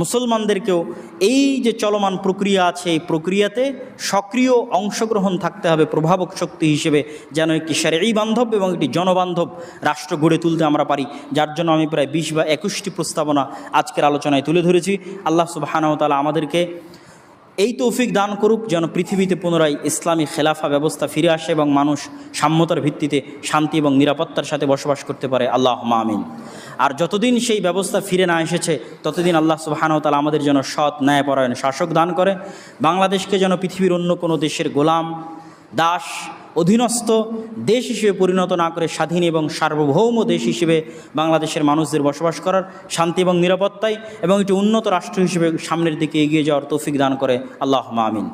[SPEAKER 1] মুসলমানদেরকেও এই যে চলমান প্রক্রিয়া আছে, এই প্রক্রিয়াতে সক্রিয় অংশগ্রহণ থাকতে হবে প্রভাবক শক্তি হিসেবে, যেন একটি শারঈ বান্ধব এবং একটি জনবান্ধব রাষ্ট্র গড়ে তুলতে আমরা পারি। যার জন্য আমি প্রায় 20 বা 21টি প্রস্তাবনা আজকের আলোচনায় তুলে ধরেছি। আল্লাহ সুবহানাহু ওয়া তাআলা আমাদেরকে এই তৌফিক দান করুক যেন পৃথিবীতে পুনরায় ইসলামী খেলাফা ব্যবস্থা ফিরে আসে এবং মানুষ সাম্যতার ভিত্তিতে শান্তি এবং নিরাপত্তার সাথে বসবাস করতে পারে। আল্লাহুম্মা আমিন। আর যতদিন সেই ব্যবস্থা ফিরে না এসেছে, ততদিন আল্লাহ সুবহানাহু ওয়া তাআলা আমাদের যেন সৎ, ন্যায়পরায়ণ শাসক দান করে। বাংলাদেশকে যেন পৃথিবীর অন্য কোনো দেশের গোলাম, দাস, অধীনস্থ দেশ হিসেবে পরিণত না করে স্বাধীন এবং সার্বভৌম দেশ হিসেবে বাংলাদেশের মানুষদের বসবাস করার, শান্তি এবং নিরাপত্তায় এবং একটি উন্নত রাষ্ট্র হিসেবে সামনের দিকে এগিয়ে যাওয়ার তৌফিক দান করে। আল্লাহুম্মা আমিন।